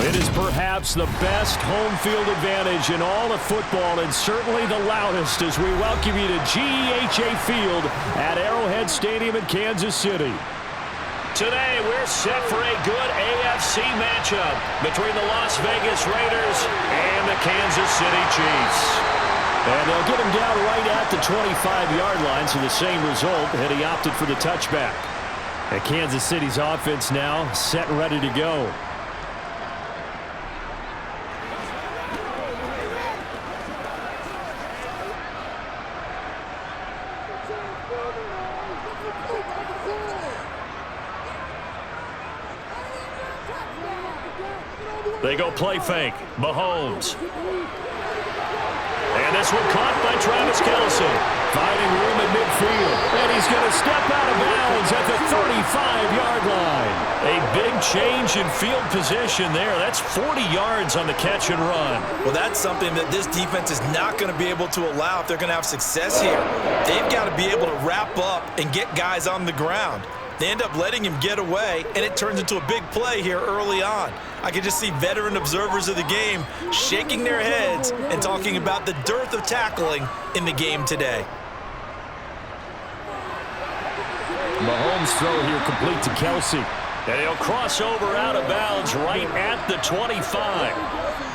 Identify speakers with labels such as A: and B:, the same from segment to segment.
A: It is perhaps the best home field advantage in all of football and certainly the loudest as we welcome you to GEHA Field at Arrowhead Stadium in Kansas City. Today, we're set for a good AFC matchup between the Las Vegas Raiders and the Kansas City Chiefs. And they'll get him down right at the 25-yard line, so the same result had he opted for the touchback. And Kansas City's offense now set and ready to go. They go play fake. Mahomes. And this one caught by Travis Kelce. Finding room in midfield. And he's going to step out of bounds at the 35-yard line. A big change in field position there. That's 40 yards on the catch and run.
B: Well, that's something that this defense is not going to be able to allow if they're going to have success here. They've got to be able to wrap up and get guys on the ground. They end up letting him get away, and it turns into a big play here early on. I can just see veteran observers of the game shaking their heads and talking about the dearth of tackling in the game today.
A: Mahomes' throw here complete to Kelce. And he'll cross over out of bounds right at the 25.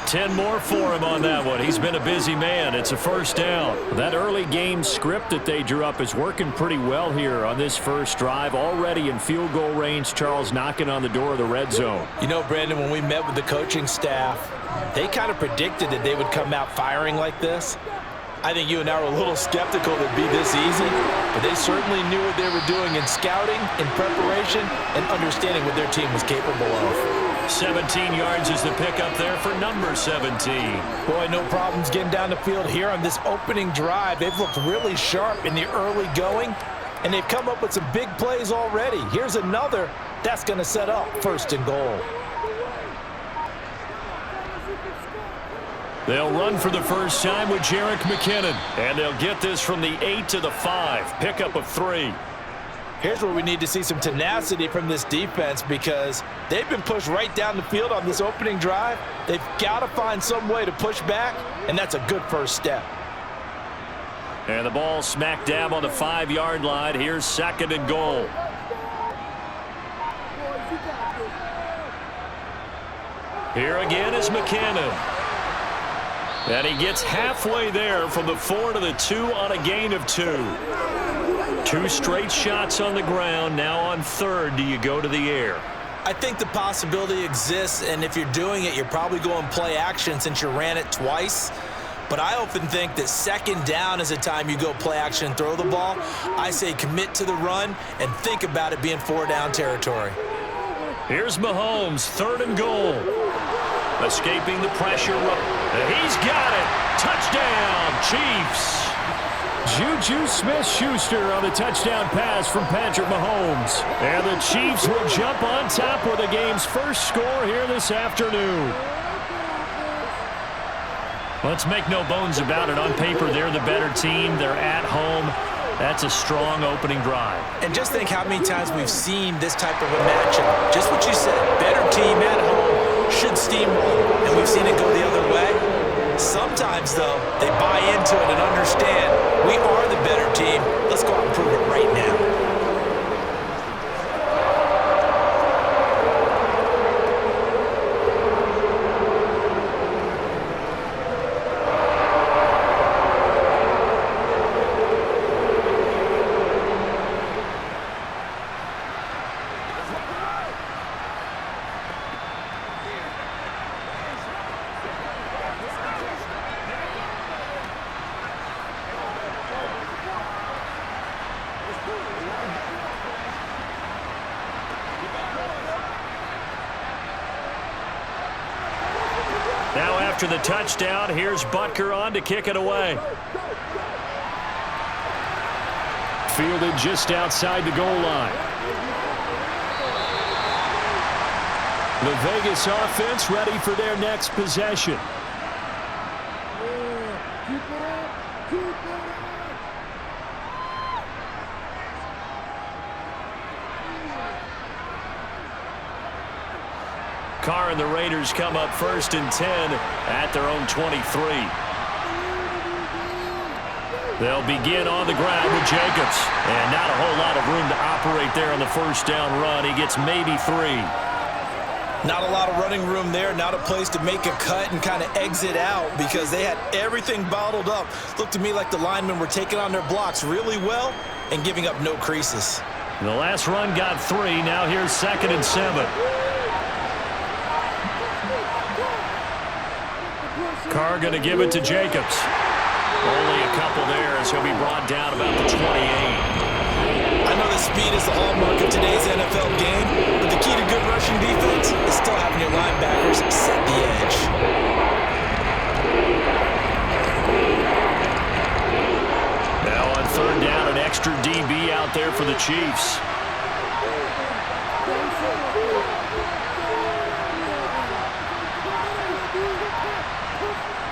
A: 10 more for him on that one. He's been a busy man. It's a first down. That early game script that they drew up is working pretty well here on this first drive. Already in field goal range, Charles knocking on the door of the red zone.
B: You know, Brandon, when we met with the coaching staff, they kind of predicted that they would come out firing like this. I think you and I were a little skeptical that it'd be this easy, but they certainly knew what they were doing in scouting, in preparation, and understanding what their team was capable of.
A: 17 yards is the pickup there for number 17.
B: Boy, no problems getting down the field here on this opening drive. They've looked really sharp in the early going, and they've come up with some big plays already. Here's another that's going to set up first and goal.
A: They'll run for the first time with Jerick McKinnon, and they'll get this from the 8 to the 5. Pickup of 3.
B: Here's where we need to see some tenacity from this defense because they've been pushed right down the field on this opening drive. They've got to find some way to push back, and that's a good first step.
A: And the ball smack dab on the 5-yard line. Here's second and goal. Here again is McKinnon. And he gets halfway there from the 4 to the 2 on a gain of 2. 2 straight shots on the ground. Now on third, do you go to the air?
B: I think the possibility exists, and if you're doing it, you're probably going play action since you ran it twice. But I often think that second down is a time you go play action and throw the ball. I say commit to the run and think about it being 4-down territory.
A: Here's Mahomes, third and goal. Escaping the pressure. He's got it. Touchdown, Chiefs. Juju Smith-Schuster on the touchdown pass from Patrick Mahomes. And the Chiefs will jump on top with the game's first score here this afternoon. Let's make no bones about it. On paper, they're the better team. They're at home. That's a strong opening drive.
B: And just think how many times we've seen this type of a matchup. Just what you said, better team at home should steamroll. And we've seen it go the other way. Sometimes, though, they buy into it and understand we are the better team. Let's go out and prove it right now.
A: Now after the touchdown, here's Butker on to kick it away. Fielded just outside the goal line. The Vegas offense ready for their next possession. Carr and the Raiders come up 1st and 10 at their own 23. They'll begin on the ground with Jacobs. And not a whole lot of room to operate there on the first down run. He gets maybe 3.
B: Not a lot of running room there. Not a place to make a cut and kind of exit out because they had everything bottled up. Looked to me like the linemen were taking on their blocks really well and giving up no creases.
A: The last run got 3. Now here's 2nd and 7. Carr going to give it to Jacobs. Only a couple there as he'll be brought down about the 28.
B: I know the speed is the hallmark of today's NFL game, but the key to good rushing defense is still having your linebackers set the edge.
A: Now on 3rd down, an extra DB out there for the Chiefs.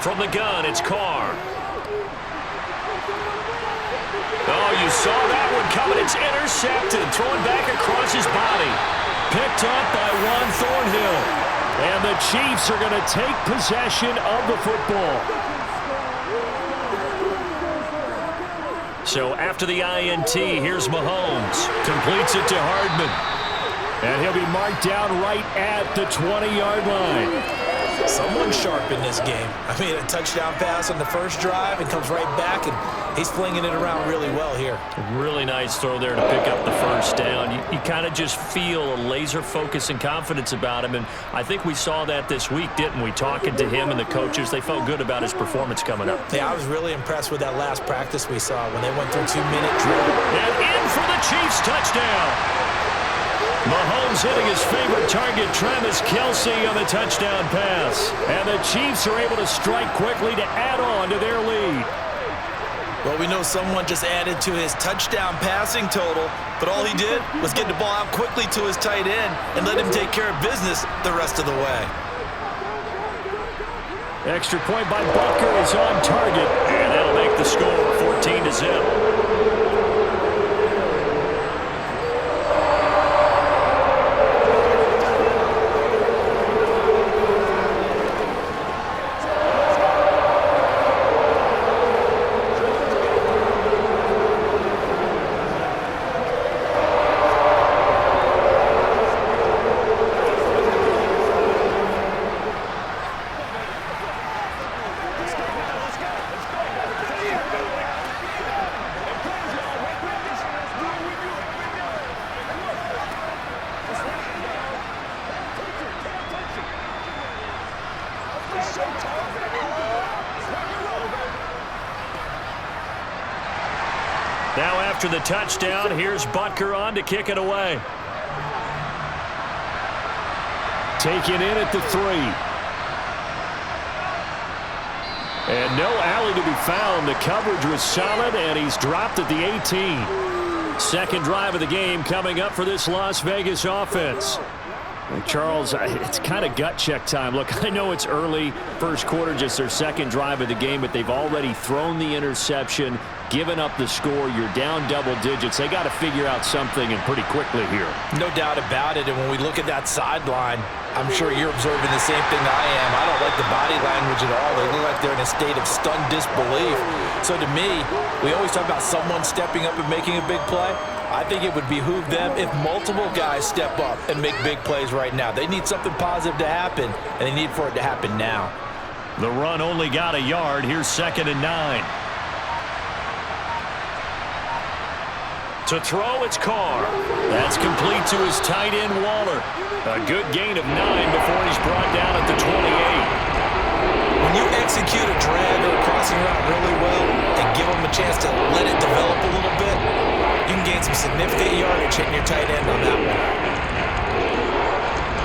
A: From the gun, it's Carr. Oh, you saw that one coming. It's intercepted. Throwing back across his body. Picked up by Juan Thornhill. And the Chiefs are going to take possession of the football. So after the INT, here's Mahomes. Completes it to Hardman. And he'll be marked down right at the 20-yard line.
B: Someone sharp in this game. I mean, a touchdown pass on the first drive and comes right back, and he's flinging it around really well here.
A: Really nice throw there to pick up the first down. You kind of just feel a laser focus and confidence about him, and I think we saw that this week, didn't we? Talking to him and the coaches, they felt good about his performance coming up.
B: Yeah, I was really impressed with that last practice we saw when they went through 2-minute drill.
A: And in for the Chiefs touchdown. Mahomes hitting his favorite target, Travis Kelce, on the touchdown pass. And the Chiefs are able to strike quickly to add on to their lead.
B: Well, we know someone just added to his touchdown passing total, but all he did was get the ball out quickly to his tight end and let him take care of business the rest of the way.
A: Extra point by Butker is on target, and that'll make the score 14-0. Now after the touchdown, here's Butker on to kick it away. Taken in at the 3. And no alley to be found. The coverage was solid, and he's dropped at the 18. Second drive of the game coming up for this Las Vegas offense. And Charles, it's kind of gut check time. Look, I know it's early, first quarter, just their second drive of the game, but they've already thrown the interception, given up the score. You're down double digits. They got to figure out something, and pretty quickly here.
B: No doubt about it, and when we look at that sideline, I'm sure you're observing the same thing I am. I don't like the body language at all. They look like they're in a state of stunned disbelief. So to me, we always talk about someone stepping up and making a big play. I think it would behoove them if multiple guys step up and make big plays right now. They need something positive to happen, and they need for it to happen now.
A: The run only got a yard. Here's 2nd and 9. To throw, it's Carr. That's complete to his tight end, Waller. A good gain of 9 before he's brought down at the 28.
B: When you execute a drag or a crossing route really well and give them a chance to let it develop a little bit, you can gain some significant yardage hitting your tight end on that one.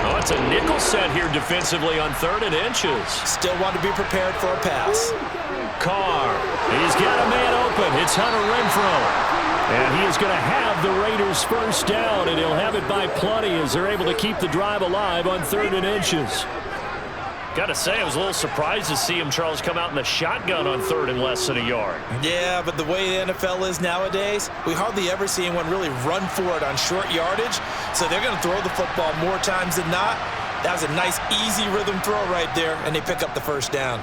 A: Oh, it's a nickel set here defensively on 3rd and inches.
B: Still want to be prepared for a pass.
A: Carr, he's got a man open. It's Hunter Renfrow. And he is going to have the Raiders first down, and he'll have it by plenty as they're able to keep the drive alive on 3rd and inches. Got to say, I was a little surprised to see him, Charles, come out in the shotgun on 3rd and less than a yard.
B: Yeah, but the way the NFL is nowadays, we hardly ever see anyone really run for it on short yardage. So they're going to throw the football more times than not. That was a nice, easy rhythm throw right there, and they pick up the first down.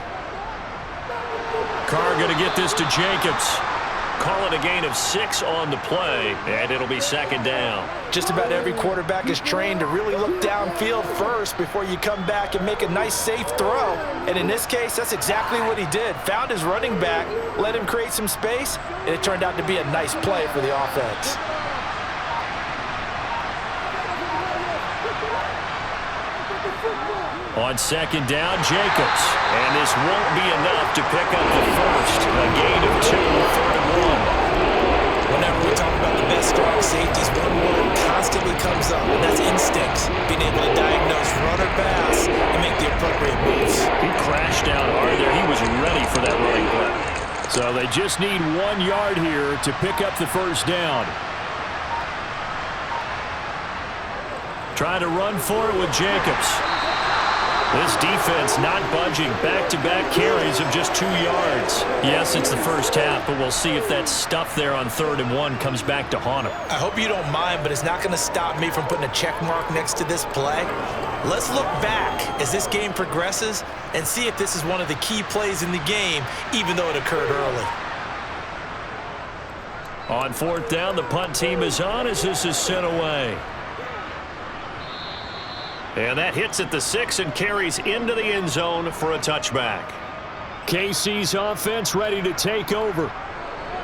A: Carr going to get this to Jacobs. Call it a gain of 6 on the play, and it'll be second down.
B: Just about every quarterback is trained to really look downfield first before you come back and make a nice, safe throw. And in this case, that's exactly what he did. Found his running back, let him create some space, and it turned out to be a nice play for the offense.
A: On second down, Jacobs. And this won't be enough to pick up the first. A gain of 2, 3rd and 1.
B: Whenever we talk about the best strong safeties, one word constantly comes up, and that's instincts. Being able to diagnose run or pass and make the appropriate moves.
A: He crashed down hard there. He was ready for that running play. So they just need 1 yard here to pick up the first down. Trying to run for it with Jacobs. This defense not budging. Back-to-back carries of just 2 yards. Yes, it's the first half, but we'll see if that stuff there on 3rd and 1 comes back to haunt him.
B: I hope you don't mind, but it's not going to stop me from putting a check mark next to this play. Let's look back as this game progresses and see if this is one of the key plays in the game, even though it occurred early.
A: On 4th down, the punt team is on as this is sent away. And that hits at the 6 and carries into the end zone for a touchback. KC's offense ready to take over.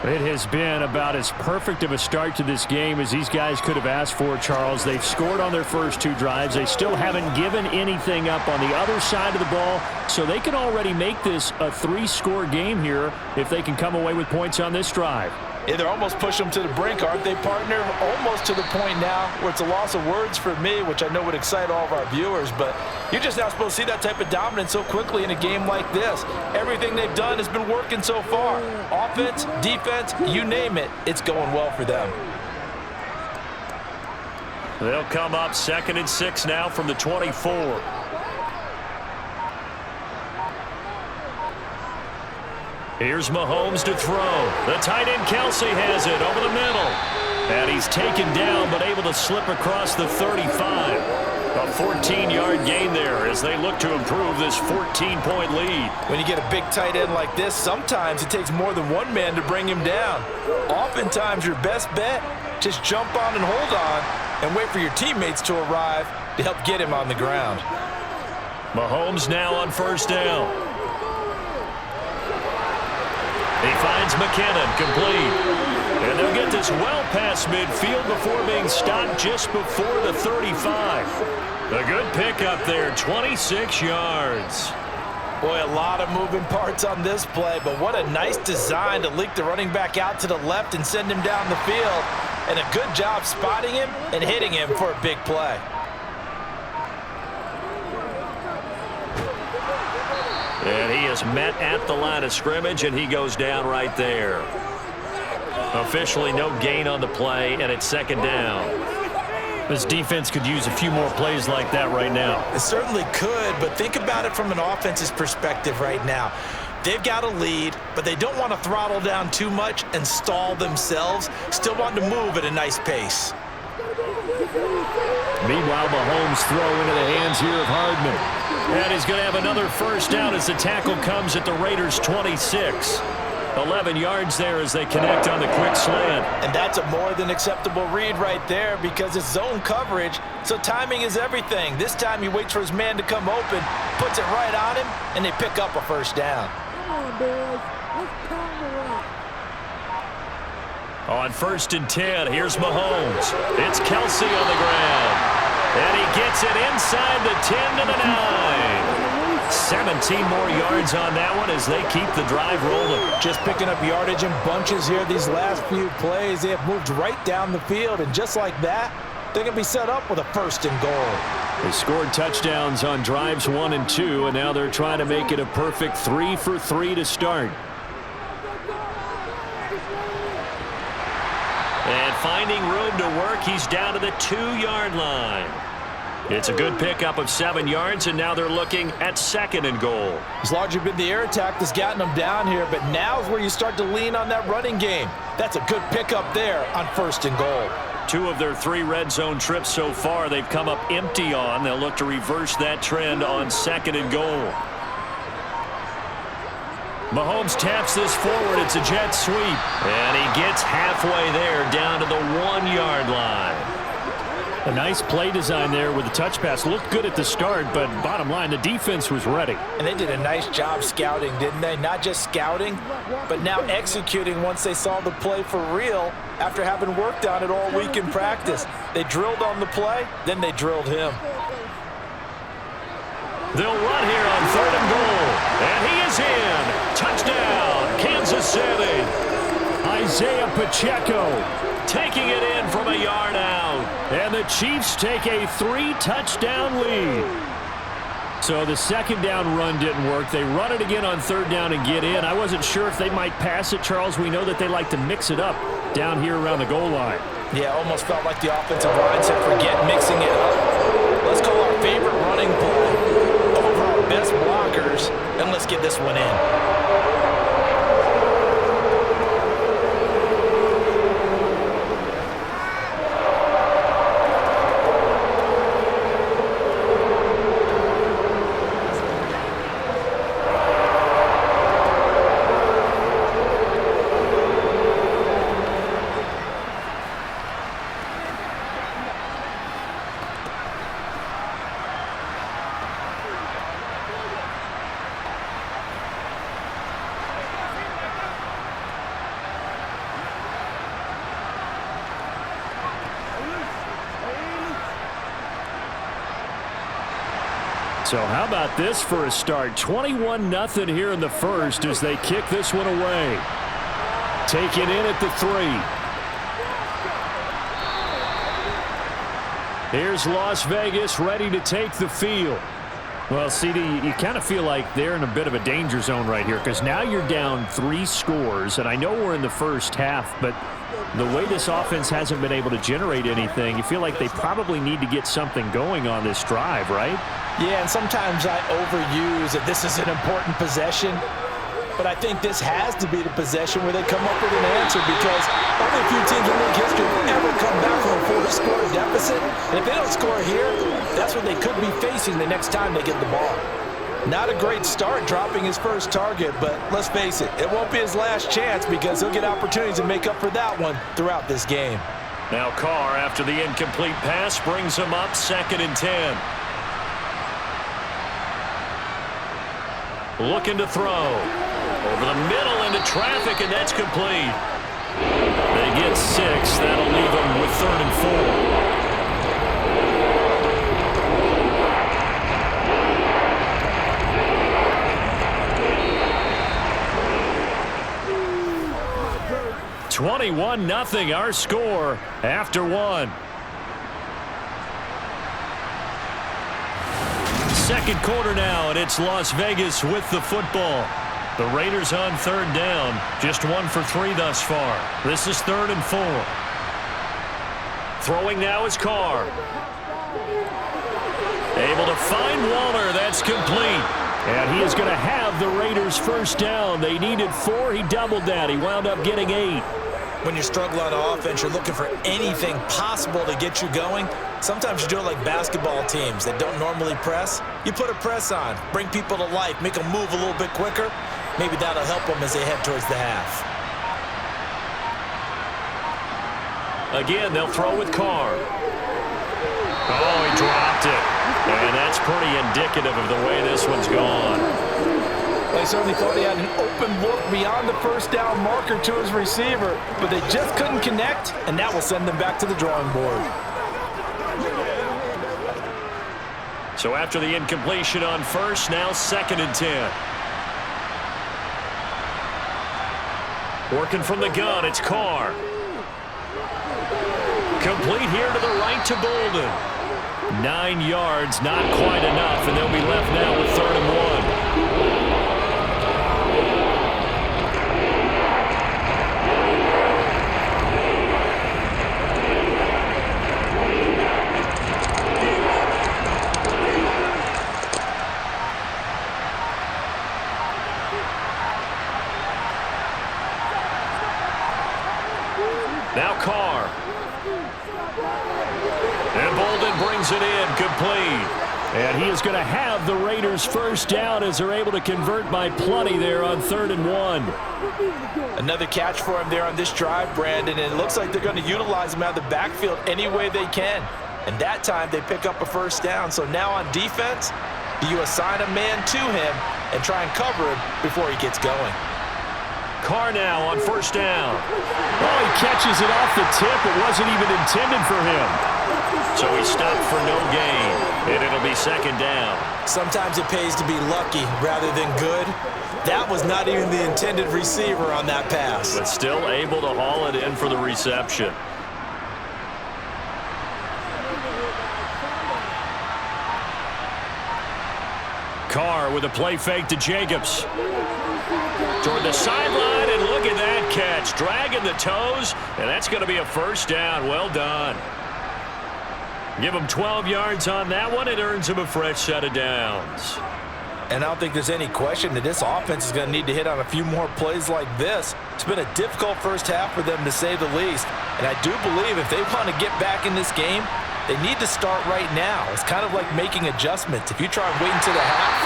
A: It has been about as perfect of a start to this game as these guys could have asked for, Charles. They've scored on their first 2 drives. They still haven't given anything up on the other side of the ball, so they can already make this a 3-score game here if they can come away with points on this drive.
B: Yeah, they're almost pushing them to the brink, aren't they, partner? Almost to the point now where it's a loss of words for me, which I know would excite all of our viewers, but you're just not supposed to see that type of dominance so quickly in a game like this. Everything they've done has been working so far. Offense, defense, you name it, it's going well for them.
A: They'll come up 2nd and 6 now from the 24. Here's Mahomes to throw. The tight end Kelsey has it over the middle. And he's taken down but able to slip across the 35. A 14-yard gain there as they look to improve this 14-point lead.
B: When you get a big tight end like this, sometimes it takes more than one man to bring him down. Oftentimes your best bet, just jump on and hold on and wait for your teammates to arrive to help get him on the ground.
A: Mahomes now on 1st down. He finds McKinnon, complete. And they'll get this well past midfield before being stopped just before the 35. A good pickup there, 26 yards.
B: Boy, a lot of moving parts on this play, but what a nice design to leak the running back out to the left and send him down the field. And a good job spotting him and hitting him for a big play.
A: And he is met at the line of scrimmage, and he goes down right there. Officially no gain on the play, and it's 2nd down. This defense could use a few more plays like that right now.
B: It certainly could, but think about it from an offense's perspective right now. They've got a lead, but they don't want to throttle down too much and stall themselves. Still want to move at a nice pace.
A: Meanwhile, Mahomes throw into the hands here of Hardman. And he's going to have another 1st down as the tackle comes at the Raiders' 26. 11 yards there as they connect on the quick slant.
B: And that's a more than acceptable read right there because it's zone coverage, so timing is everything. This time he waits for his man to come open, puts it right on him, and they pick up a 1st down.
C: Come on, boys. Let's pound the rock.
A: On 1st and 10, here's Mahomes. It's Kelsey on the ground. And he gets it inside the 10 to the 9. 17 more yards on that one as they keep the drive rolling.
B: Just picking up yardage in bunches here these last few plays. They have moved right down the field, and just like that, they're going to be set up with a 1st and goal.
A: They scored touchdowns on drives 1 and 2, and now they're trying to make it a perfect 3 for 3 to start. And finding room to work, he's down to the 2-yard line. It's a good pickup of 7 yards, and now they're looking at 2nd and goal.
B: It's largely been the air attack that's gotten them down here, but now is where you start to lean on that running game. That's a good pickup there on 1st and goal.
A: 2 of their 3 red zone trips so far they've come up empty on. They'll look to reverse that trend on 2nd and goal. Mahomes taps this forward. It's a jet sweep. And he gets halfway there down to the 1-yard line. A nice play design there with the touch pass. Looked good at the start, but bottom line, the defense was ready.
B: And they did a nice job scouting, didn't they? Not just scouting, but now executing once they saw the play for real after having worked on it all week in practice. They drilled on the play, then they drilled him.
A: They'll run here on 3rd and goal. And he is in. Touchdown, Kansas City. Isaiah Pacheco taking it in from a yard out. And the Chiefs take a 3-touchdown lead. So the 2nd down run didn't work. They run it again on 3rd down and get in. I wasn't sure if they might pass it, Charles. We know that they like to mix it up down here around the goal line.
B: Yeah, almost felt like the offensive line said, forget mixing it up. Let's call our favorite running play over our best blockers, and let's get this one in.
A: So how about this for a start? 21-0 here in the first as they kick this one away. Take it in at the 3. Here's Las Vegas ready to take the field. Well, CD, you kind of feel like they're in a bit of a danger zone right here because now you're down 3 scores, and I know we're in the first half, but the way this offense hasn't been able to generate anything, you feel like they probably need to get something going on this drive, right?
B: Yeah, and sometimes I overuse that this is an important possession, but I think this has to be the possession where they come up with an answer because only a few teams in league history will ever come back from a 4-score deficit. And if they don't score here, that's what they could be facing the next time they get the ball. Not a great start dropping his first target, but let's face it, it won't be his last chance because he'll get opportunities to make up for that one throughout this game.
A: Now Carr, after the incomplete pass, brings him up 2nd and 10. Looking to throw. Over the middle into traffic, and that's complete. They get 6. That'll leave them with 3rd and 4. (21-0) our score after 1. 2nd quarter now, and it's Las Vegas with the football. The Raiders on 3rd down, just 1 for 3 thus far. This is 3rd and 4. Throwing now is Carr. Able to find Waller. That's complete. And he is going to have the Raiders first down. They needed 4. He doubled that. He wound up getting 8.
B: When you struggle on offense, you're looking for anything possible to get you going. Sometimes you do it like basketball teams that don't normally press. You put a press on, bring people to life, make them move a little bit quicker. Maybe that'll help them as they head towards the half.
A: Again, they'll throw with Carr. Oh, he dropped it. And that's pretty indicative of the way this one's gone.
B: They certainly thought he had an open look beyond the first down marker to his receiver, but they just couldn't connect, and that will send them back to the drawing board.
A: So after the incompletion on 1st, now 2nd and 10. Working from the gun, it's Carr. Complete here to the right to Golden. 9 yards, not quite enough, and they'll be left now with 3rd and 1. Now Carr. Throws it in, complete. And he is going to have the Raiders first down as they're able to convert by plenty there on 3rd and 1.
B: Another catch for him there on this drive, Brandon, and it looks like they're going to utilize him out of the backfield any way they can. And that time they pick up a first down. So now on defense, do you assign a man to him and try and cover him before he gets going?
A: Carr now on 1st down. Oh, he catches it off the tip. It wasn't even intended for him. So he stopped for no gain, and it'll be 2nd down.
B: Sometimes it pays to be lucky rather than good. That was not even the intended receiver on that pass.
A: But still able to haul it in for the reception. Carr with a play fake to Jacobs. Toward the sideline, and look at that catch. Dragging the toes, and that's going to be a first down. Well done. Give him 12 yards on that one. It earns him a fresh set of downs.
B: And I don't think there's any question that this offense is going to need to hit on a few more plays like this. It's been a difficult first half for them, to say the least. And I do believe if they want to get back in this game, they need to start right now. It's kind of like making adjustments. If you try and wait until the half,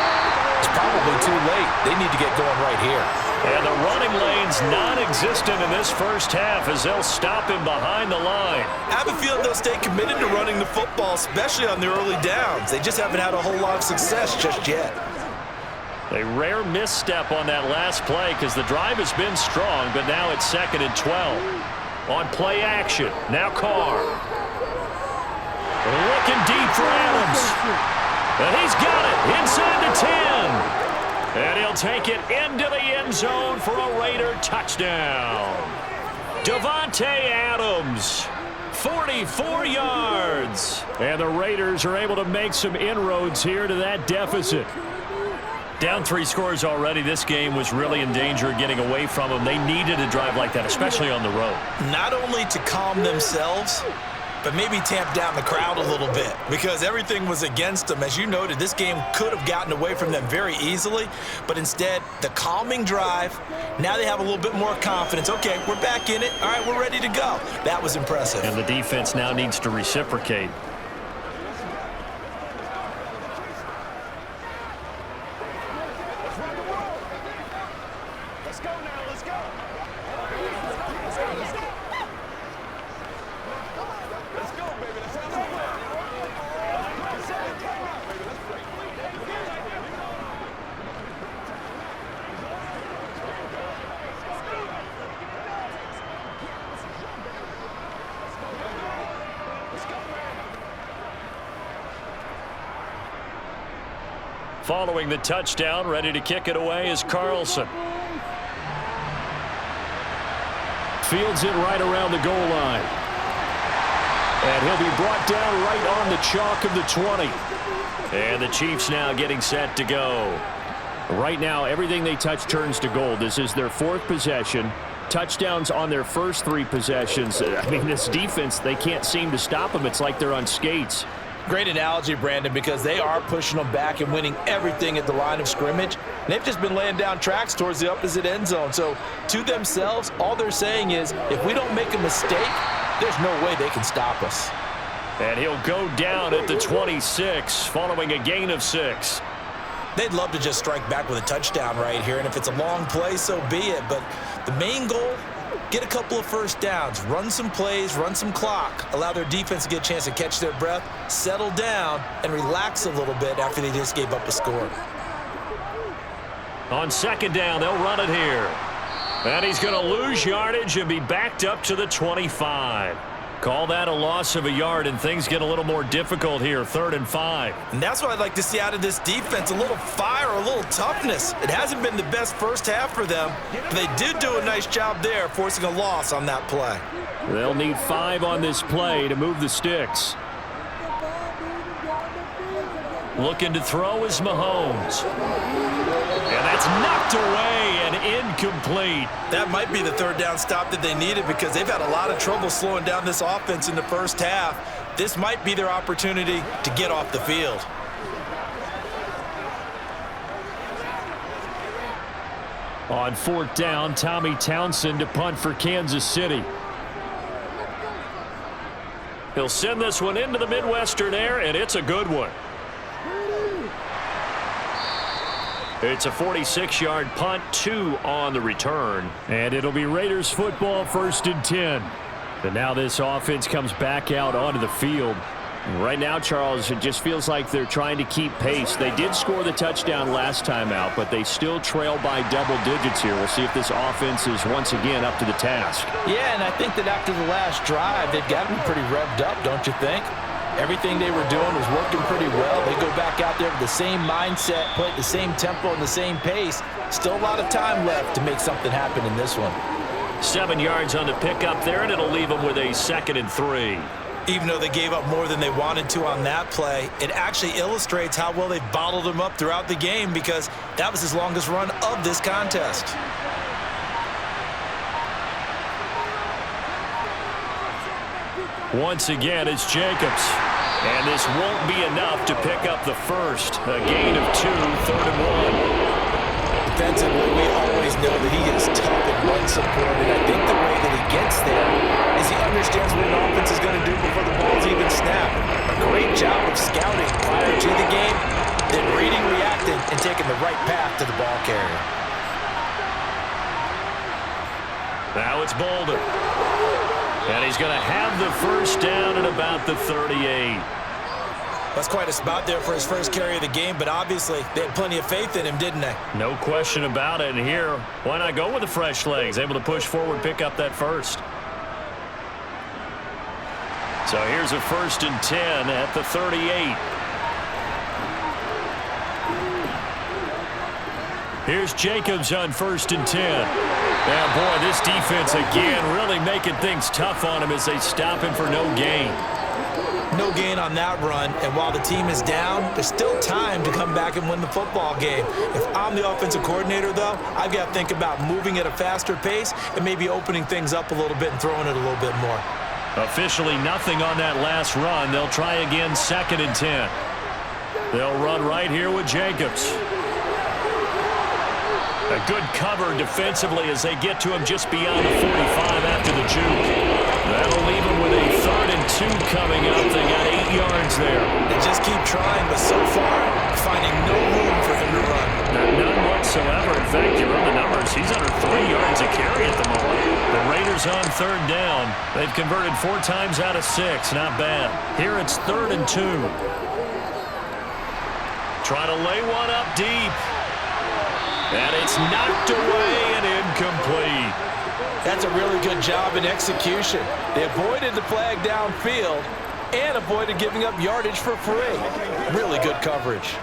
B: it's probably too late. They need to get going right here.
A: And the running lane's non-existent in this first half as they'll stop him behind the line.
B: I have a feeling they'll stay committed to running the football, especially on the early downs. They just haven't had a whole lot of success just yet.
A: A rare misstep on that last play because the drive has been strong, but now it's 2nd and 12. On play action, now Carr. Looking deep for Adams. And he's got it inside the 10. And he'll take it into the end zone for a Raider touchdown. Davante Adams, 44 yards. And the Raiders are able to make some inroads here to that deficit. Down 3 scores already. This game was really in danger of getting away from them. They needed a drive like that, especially on the road.
B: Not only to calm themselves, but maybe tamp down the crowd a little bit because everything was against them. As you noted, this game could have gotten away from them very easily, but instead, the calming drive, now they have a little bit more confidence. Okay, we're back in it. All right, we're ready to go. That was impressive.
A: And the defense now needs to reciprocate.
D: Let's go now, let's go. Let's go, baby. Let's have some fun.
A: Following the touchdown, ready to kick it away is Carlson. Fields it right around the goal line. And he'll be brought down right on the chalk of the 20. And the Chiefs now getting set to go. Right now, everything they touch turns to gold. This is their 4th possession. Touchdowns on their first 3 possessions. I mean, this defense, they can't seem to stop them. It's like they're on skates.
B: Great analogy, Brandon, because they are pushing them back and winning everything at the line of scrimmage. And they've just been laying down tracks towards the opposite end zone. So to themselves, all they're saying is, if we don't make a mistake, there's no way they can stop us.
A: And he'll go down at the 26 following a gain of 6.
B: They'd love to just strike back with a touchdown right here, and if it's a long play, so be it. But the main goal, get a couple of first downs, run some plays, run some clock, allow their defense to get a chance to catch their breath, settle down, and relax a little bit after they just gave up a score.
A: On 2nd down, they'll run it here. And he's going to lose yardage and be backed up to the 25. Call that a loss of a yard, and things get a little more difficult here, 3rd and 5.
B: And that's what I'd like to see out of this defense, a little fire, a little toughness. It hasn't been the best first half for them, but they did do a nice job there, forcing a loss on that play.
A: They'll need 5 on this play to move the sticks. Looking to throw is Mahomes. And that's knocked away and incomplete.
B: That might be the 3rd down stop that they needed because they've had a lot of trouble slowing down this offense in the first half. This might be their opportunity to get off the field.
A: On 4th down, Tommy Townsend to punt for Kansas City. He'll send this one into the Midwestern air, and it's a good one. It's a 46-yard punt, 2 on the return. And it'll be Raiders football, 1st and 10. And now this offense comes back out onto the field. Right now, Charles, it just feels like they're trying to keep pace. They did score the touchdown last time out, but they still trail by double digits here. We'll see if this offense is once again up to the task.
B: Yeah, and I think that after the last drive, they've got to be pretty revved up, don't you think? Everything they were doing was working pretty well. They go back out there with the same mindset, play at the same tempo and the same pace. Still a lot of time left to make something happen in this one.
A: 7 yards on the pickup there, and it'll leave them with a 2nd and 3.
B: Even though they gave up more than they wanted to on that play, it actually illustrates how well they've bottled them up throughout the game because that was his longest run of this contest.
A: Once again, it's Jacobs. And this won't be enough to pick up the first. A gain of 2, 3rd and 1.
B: Defensively, we always know that he is tough and run support, and I think the way that he gets there is he understands what an offense is going to do before the ball's even snapped. A great job of scouting prior to the game, then reading, reacting, and taking the right path to the ball carrier.
A: Now it's Bolden. And he's going to have the first down at about the 38.
B: That's quite a spot there for his first carry of the game, but obviously they had plenty of faith in him, didn't they?
A: No question about it. And here, why not go with the fresh legs? Able to push forward, pick up that first. So here's a 1st and 10 at the 38. Here's Jacobs on 1st and 10. Yeah, boy, this defense again really making things tough on him as they stop him for no gain.
B: No gain on that run, and while the team is down, there's still time to come back and win the football game. If I'm the offensive coordinator, though, I've got to think about moving at a faster pace and maybe opening things up a little bit and throwing it a little bit more.
A: Officially nothing on that last run. They'll try again 2nd and 10. They'll run right here with Jacobs. A good cover defensively as they get to him just beyond the 45 after the juke. That'll leave him with a 3rd and 2 coming up. They got 8 yards there.
B: They just keep trying, but so far, finding no room for him to run.
A: None whatsoever. In fact, you run the numbers. He's under 3 yards a carry at the moment. The Raiders on 3rd down. They've converted 4 times out of 6. Not bad. Here it's 3rd and 2. Try to lay one up deep. And it's knocked away and incomplete.
B: That's a really good job in execution. They avoided the flag downfield and avoided giving up yardage for free. Really good coverage.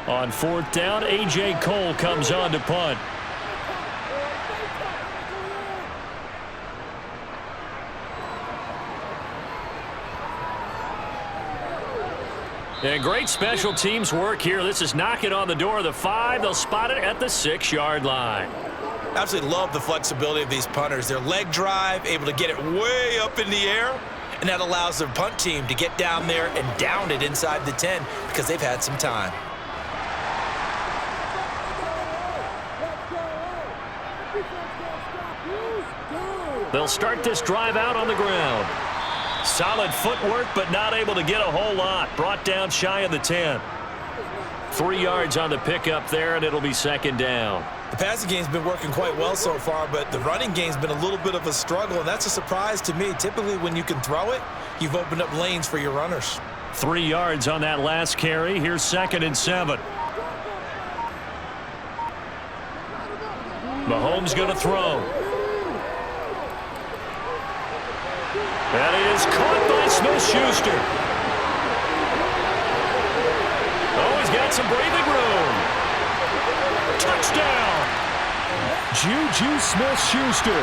A: On 4th down, A.J. Cole comes on to punt. And great special teams work here. This is knocking on the door of the 5. They'll spot it at the 6-yard line.
B: Absolutely love the flexibility of these punters. Their leg drive, able to get it way up in the air, and that allows their punt team to get down there and down it inside the 10 because they've had some time.
A: They'll start this drive out on the ground. Solid footwork, but not able to get a whole lot. Brought down shy of the 10. 3 yards on the pickup there, and it'll be 2nd down.
B: The passing game's been working quite well so far, but the running game's been a little bit of a struggle, and that's a surprise to me. Typically, when you can throw it, you've opened up lanes for your runners.
A: 3 yards on that last carry. Here's 2nd and 7. Mahomes going to throw. That is caught by Smith-Schuster. Oh, he's got some breathing room. Touchdown. Juju Smith-Schuster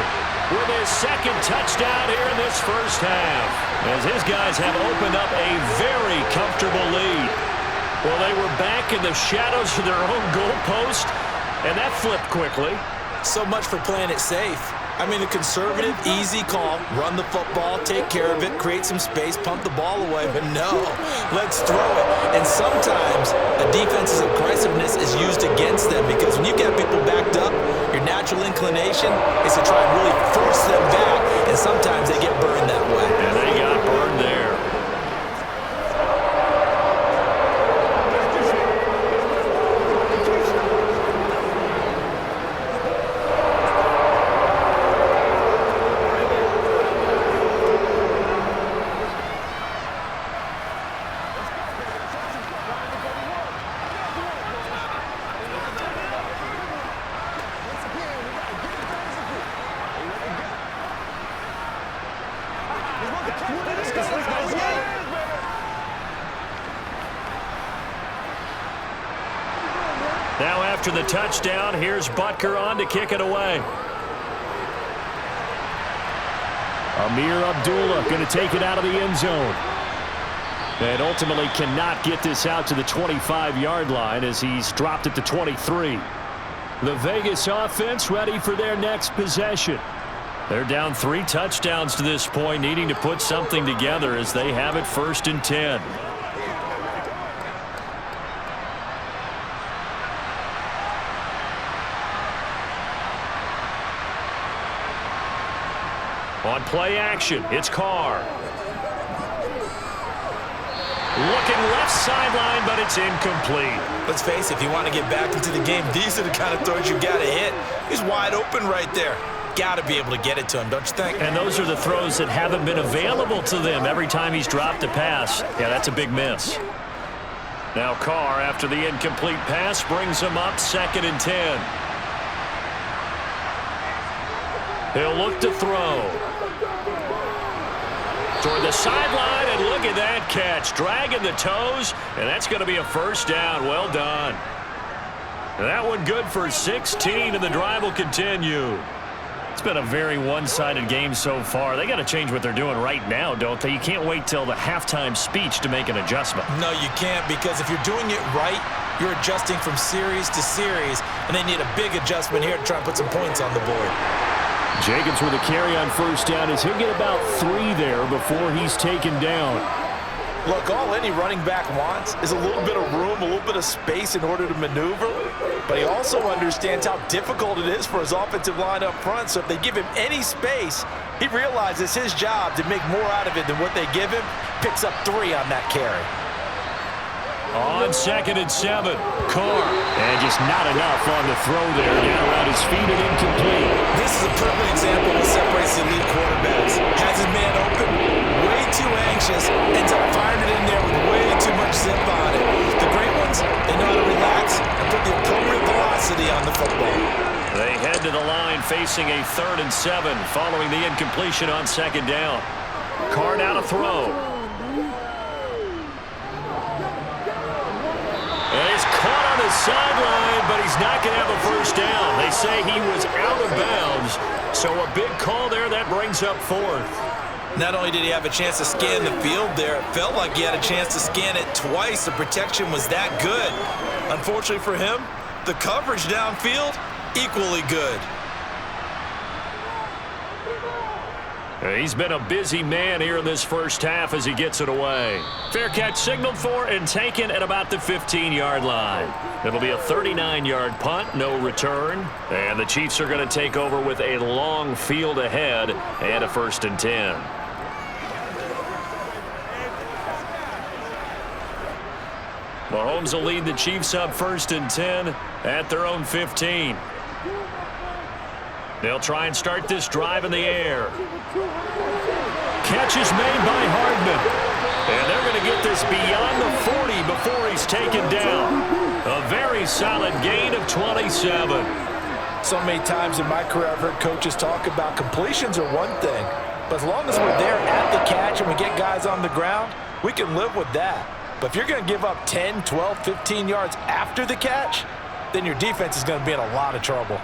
A: with his 2nd touchdown here in this first half, as his guys have opened up a very comfortable lead. Well, they were back in the shadows of their own goal post, and that flipped quickly.
B: So much for playing it safe. I mean, the conservative, easy call, run the football, take care of it, create some space, pump the ball away, but no, let's throw it. And sometimes a defense's aggressiveness is used against them because when you've got people backed up, you're now natural inclination is to try and really force them back, and sometimes they get burned that way.
A: And they got burned there. Now after the touchdown, here's Butker on to kick it away. Amir Abdullah going to take it out of the end zone. And ultimately cannot get this out to the 25-yard line as he's dropped at the 23. The Vegas offense ready for their next possession. They're down 3 touchdowns to this point, needing to put something together as they have it 1st and 10. On play action, it's Carr. Looking left sideline, but it's incomplete.
B: Let's face it, if you want to get back into the game, these are the kind of throws you got to hit. He's wide open right there. Got to be able to get it to him, don't you think?
A: And those are the throws that haven't been available to them every time he's dropped a pass. Yeah, that's a big miss. Now Carr, after the incomplete pass, brings him up 2nd and 10. He'll look to throw. Toward the sideline, and look at that catch. Dragging the toes, and that's going to be a 1st down. Well done. And that one good for 16, and the drive will continue. It's been a very one-sided game so far. They got to change what they're doing right now, don't they? You can't wait till the halftime speech to make an adjustment.
B: No, you can't, because if you're doing it right, you're adjusting from series to series, and they need a big adjustment here to try and put some points on the board.
A: Jacobs with a carry on 1st down as he'll get about 3 there before he's taken down.
B: Look, all any running back wants is a little bit of room, a little bit of space in order to maneuver, but he also understands how difficult it is for his offensive line up front, so if they give him any space, he realizes his job to make more out of it than what they give him, picks up 3 on that carry.
A: On 2nd and 7, Carr. And just not enough on the throw there. Down around his feet and incomplete.
B: This is a perfect example of what separates the elite quarterbacks. Has his man open, way too anxious, ends up firing it in there with way too much zip on it. The great ones, they know how to relax and put the appropriate velocity on the football.
A: They head to the line facing a 3rd and 7 following the incompletion on 2nd down. Carr now to throw. And he's caught on the sideline, but he's not going to have a 1st down. They say he was out of bounds, so a big call there. That brings up 4th.
B: Not only did he have a chance to scan the field there, it felt like he had a chance to scan it twice. The protection was that good. Unfortunately for him, the coverage downfield, equally good.
A: He's been a busy man here in this 1st half as he gets it away. Fair catch signaled for and taken at about the 15-yard line. It'll be a 39-yard punt, no return. And the Chiefs are going to take over with a long field ahead and a 1st and 10. Mahomes will lead the Chiefs up 1st and 10 at their own 15. They'll try and start this drive in the air. Catch is made by Hardman. And they're going to get this beyond the 40 before he's taken down. A very solid gain of 27.
B: So many times in my career I've heard coaches talk about completions are one thing, but as long as we're there at the catch and we get guys on the ground, we can live with that. But if you're going to give up 10, 12, 15 yards after the catch, then your defense is going to be in a lot of trouble.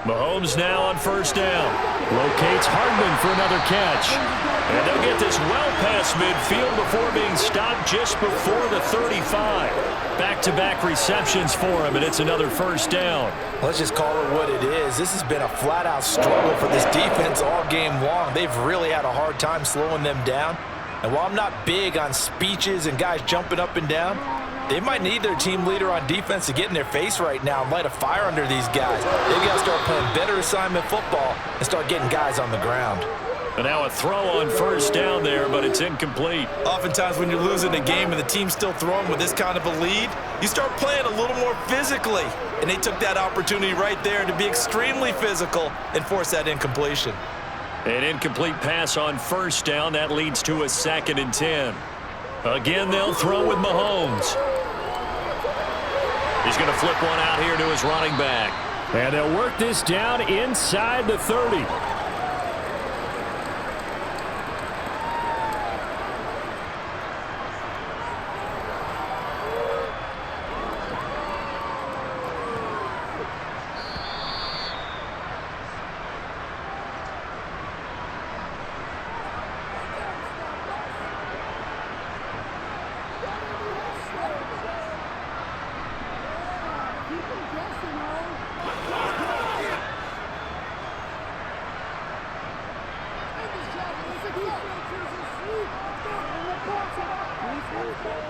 A: Mahomes now on 1st down. Locates Hardman for another catch. And they'll get this well past midfield before being stopped just before the 35. Back-to-back receptions for him, and it's another 1st down.
B: Let's just call it what it is. This has been a flat-out struggle for this defense all game long. They've really had a hard time slowing them down. And while I'm not big on speeches and guys jumping up and down, They might need their team leader on defense to get in their face right now and light a fire under these guys. They've got to start playing better assignment football and start getting guys on the ground.
A: And now a throw on first down there, but it's incomplete.
B: Oftentimes when you're losing a game and the team's still throwing with this kind of a lead, you start playing a little more physically. And they took that opportunity right there to be extremely physical and force that incompletion.
A: An incomplete pass on first down. That leads to a 2nd and 10. Again, they'll throw with Mahomes. He's going to flip one out here to his running back. And they'll work this down inside the 30.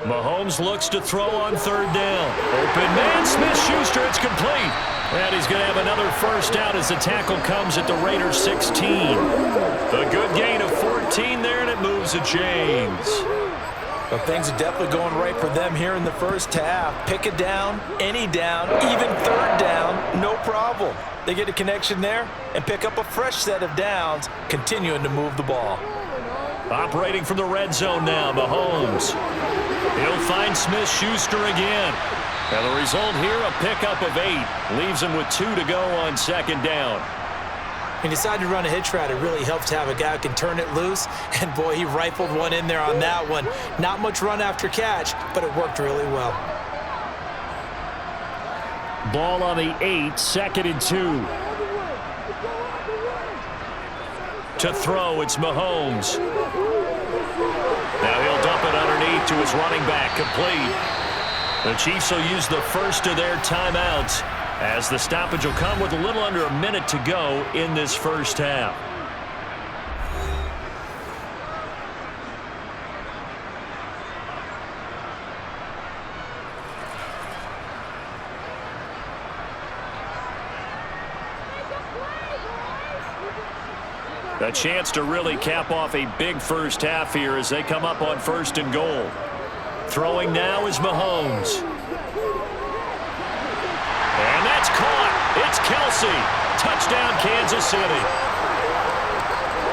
A: Mahomes looks to throw on 3rd down. Open man, Smith-Schuster, it's complete. And he's going to have another first down as the tackle comes at the Raiders 16. A good gain of 14 there, and it moves the chains.
B: But things are definitely going right for them here in the first half. Pick it down, any down, even 3rd down, no problem. They get a connection there and pick up a fresh set of downs, continuing to move the ball.
A: Operating from the red zone now, Mahomes. He'll find Smith-Schuster again. And the result here, a pickup of 8. Leaves him with 2 to go on 2nd down.
B: He decided to run a hitch route. It really helps to have a guy who can turn it loose. And, boy, he rifled one in there on that one. Not much run after catch, but it worked really well.
A: Ball on the 8, 2nd and 2. To throw, it's Mahomes. Now he'll dump it underneath to his running back, complete. The Chiefs will use the first of their timeouts as the stoppage will come with a little under a minute to go in this first half. A chance to really cap off a big first half here as they come up on 1st and goal. Throwing now is Mahomes. And that's caught. It's Kelsey. Touchdown, Kansas City.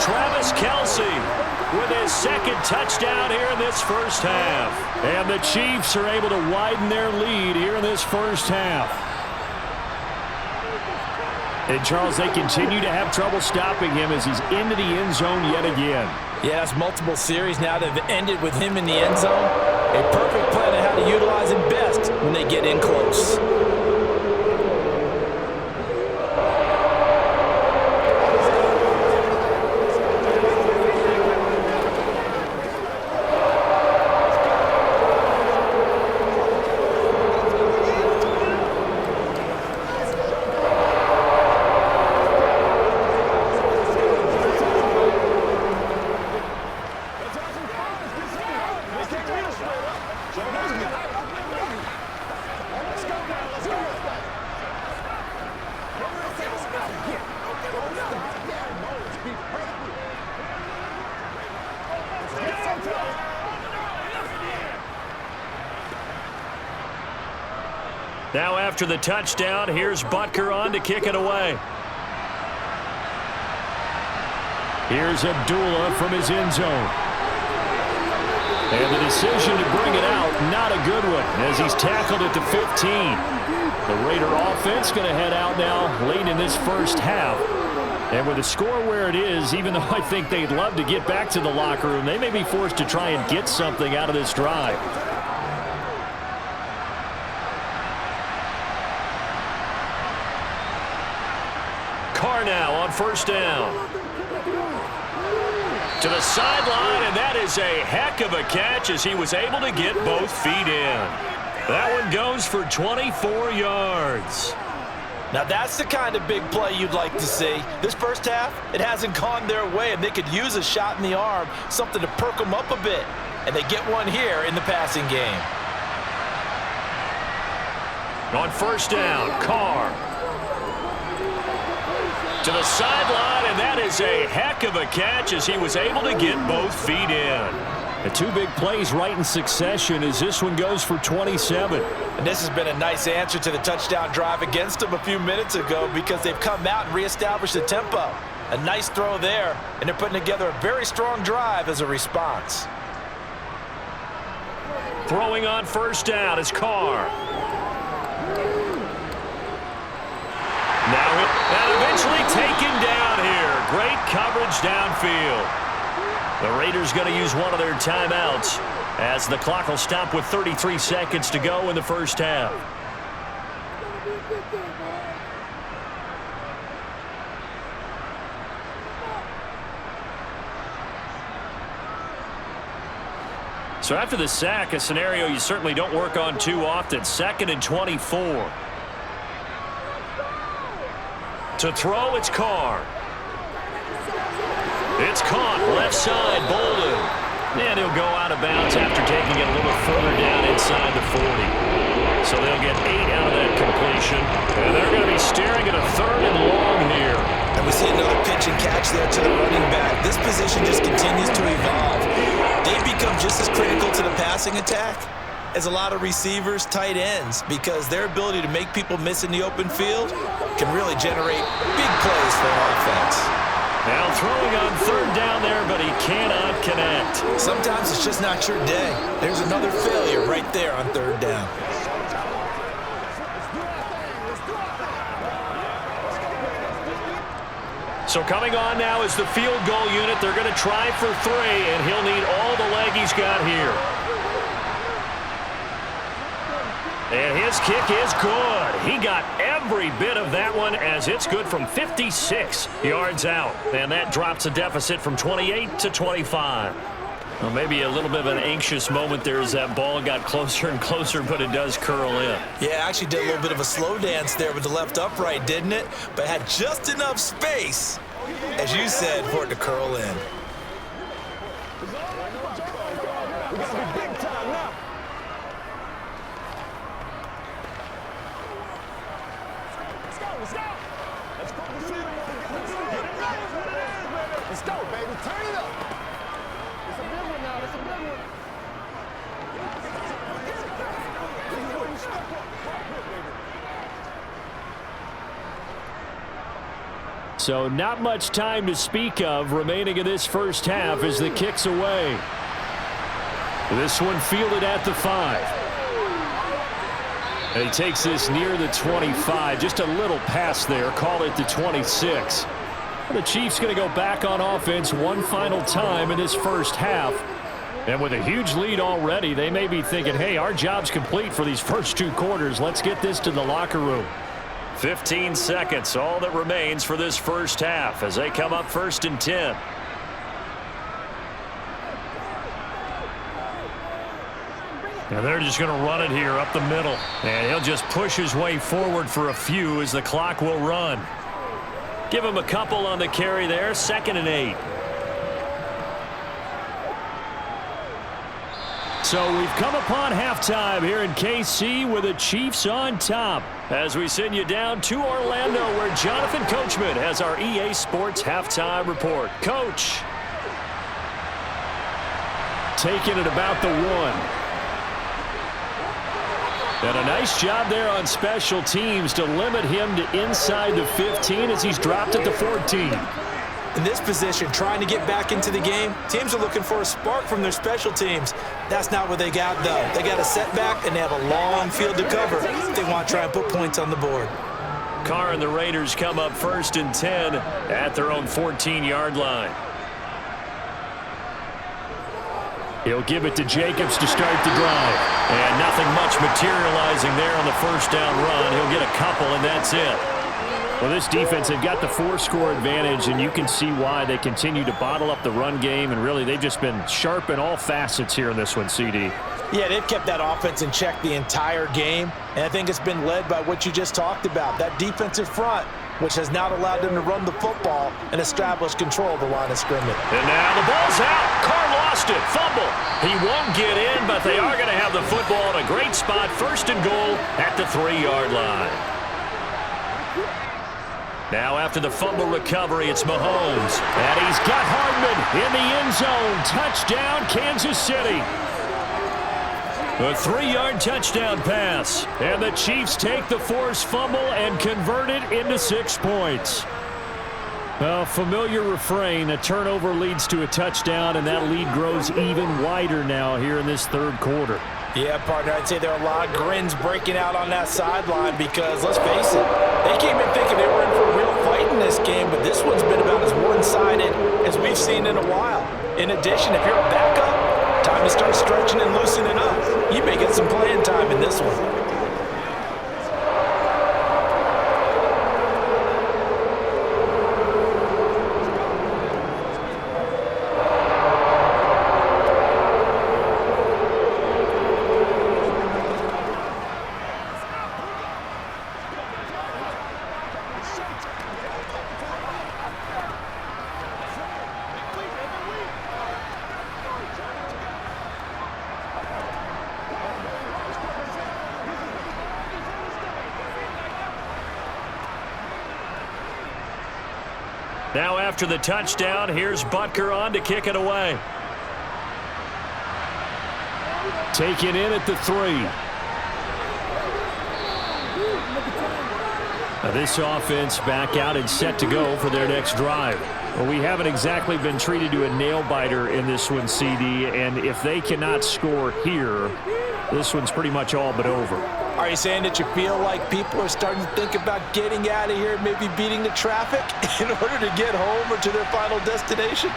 A: Travis Kelsey with his 2nd touchdown here in this first half. And the Chiefs are able to widen their lead here in this first half. And, Charles, they continue to have trouble stopping him as he's into the end zone yet again.
B: Yeah, it's multiple series now that have ended with him in the end zone. A perfect plan on how to utilize him best when they get in close.
A: Now after the touchdown, here's Butker on to kick it away. Here's Abdullah from his end zone. And the decision to bring it out, not a good one, as he's tackled at the 15. The Raider offense going to head out now late in this first half. And with the score where it is, even though I think they'd love to get back to the locker room, they may be forced to try and get something out of this drive. Carr now on 1st down. To the sideline, and that is a heck of a catch as he was able to get both feet in. That one goes for 24 yards.
B: Now that's the kind of big play you'd like to see. This first half, it hasn't gone their way, and they could use a shot in the arm, something to perk them up a bit. And they get one here in the passing game.
A: On first down, Carr. To the sideline, and that is a heck of a catch as he was able to get both feet in. The two big plays right in succession as this one goes for 27.
B: And this has been a nice answer to the touchdown drive against them a few minutes ago because they've come out and reestablished the tempo. A nice throw there, and they're putting together a very strong drive as a response.
A: Throwing on first down is Carr. Now and eventually taken down here. Great coverage downfield. The Raiders going to use one of their timeouts as the clock will stop with 33 seconds to go in the first half. So after the sack, a scenario you certainly don't work on too often. 2nd and 24. To throw, it's Carr. It's caught, left side, Bolden. And he'll go out of bounds after taking it a little further down inside the 40. So they'll get 8 out of that completion. And they're going to be staring at a 3rd and long here.
B: And we see another pitch and catch there to the running back. This position just continues to evolve. They become just as critical to the passing attack as a lot of receivers, tight ends, because their ability to make people miss in the open field can really generate big plays for an offense.
A: Now throwing on 3rd down there, but he cannot connect.
B: Sometimes it's just not your day. There's another failure right there on 3rd down.
A: So coming on now is the field goal unit. They're going to try for 3, and he'll need all the leg he's got here. And his kick is good. He got every bit of that one as it's good from 56 yards out. And that drops the deficit from 28 to 25. Well, maybe a little bit of an anxious moment there as that ball got closer and closer, but it does curl in.
B: Yeah, actually did a little bit of a slow dance there with the left upright, didn't it? But had just enough space, as you said, for it to curl in.
D: We gotta be big time now. Let's go. Let's go. Let's go, baby. Turn it up. It's a big one now. It's a big one.
A: So not much time to speak of remaining in this first half as the kick's away. This one fielded at the 5. And he takes this near the 25. Just a little pass there. Call it the 26. The Chiefs going to go back on offense one final time in this first half. And with a huge lead already, they may be thinking, hey, our job's complete for these first 2 quarters. Let's get this to the locker room. 15 seconds, all that remains for this first half as they come up 1st and 10. And they're just going to run it here up the middle. And he'll just push his way forward for a few as the clock will run. Give him a couple on the carry there. 2nd and 8. So we've come upon halftime here in KC with the Chiefs on top as we send you down to Orlando where Jonathan Coachman has our EA Sports halftime report. Coach. Taking it about the 1. And a nice job there on special teams to limit him to inside the 15 as he's dropped at the 14.
B: In this position, trying to get back into the game, teams are looking for a spark from their special teams. That's not what they got, though. They got a setback, and they have a long field to cover if they want to try and put points on the board.
A: Carr and the Raiders come up 1st and 10 at their own 14-yard line. He'll give it to Jacobs to start the drive. And nothing much materializing there on the first down run. He'll get a couple, and that's it. Well, this defense, they've got the 4-score advantage, and you can see why they continue to bottle up the run game, and really they've just been sharp in all facets here in this one, CD.
B: Yeah, they've kept that offense in check the entire game, and I think it's been led by what you just talked about, that defensive front, which has not allowed them to run the football and establish control of the line of scrimmage.
A: And now the ball's out. Carr lost lost it. Fumble. He won't get in, but they are going to have the football in a great spot. First and goal at the 3-yard line. Now after the fumble recovery, it's Mahomes. And he's got Hardman in the end zone. Touchdown, Kansas City. A 3-yard touchdown pass. And the Chiefs take the forced fumble and convert it into 6 points. A familiar refrain, a turnover leads to a touchdown, and that lead grows even wider now here in this third quarter.
B: Yeah, partner, I'd say there are a lot of grins breaking out on that sideline because, let's face it, they came in thinking they were in for a real fight in this game, but this one's been about as one-sided as we've seen in a while. In addition, if you're a backup, time to start stretching and loosening up. You may get some playing time in this one.
A: Now after the touchdown, here's Butker on to kick it away. Taken in at the 3. Now this offense back out and set to go for their next drive. Well, we haven't exactly been treated to a nail-biter in this one, CD, and if they cannot score here, this one's pretty much all but over.
B: Are you saying that you feel like people are starting to think about getting out of here, maybe beating the traffic in order to get home or to their final destination?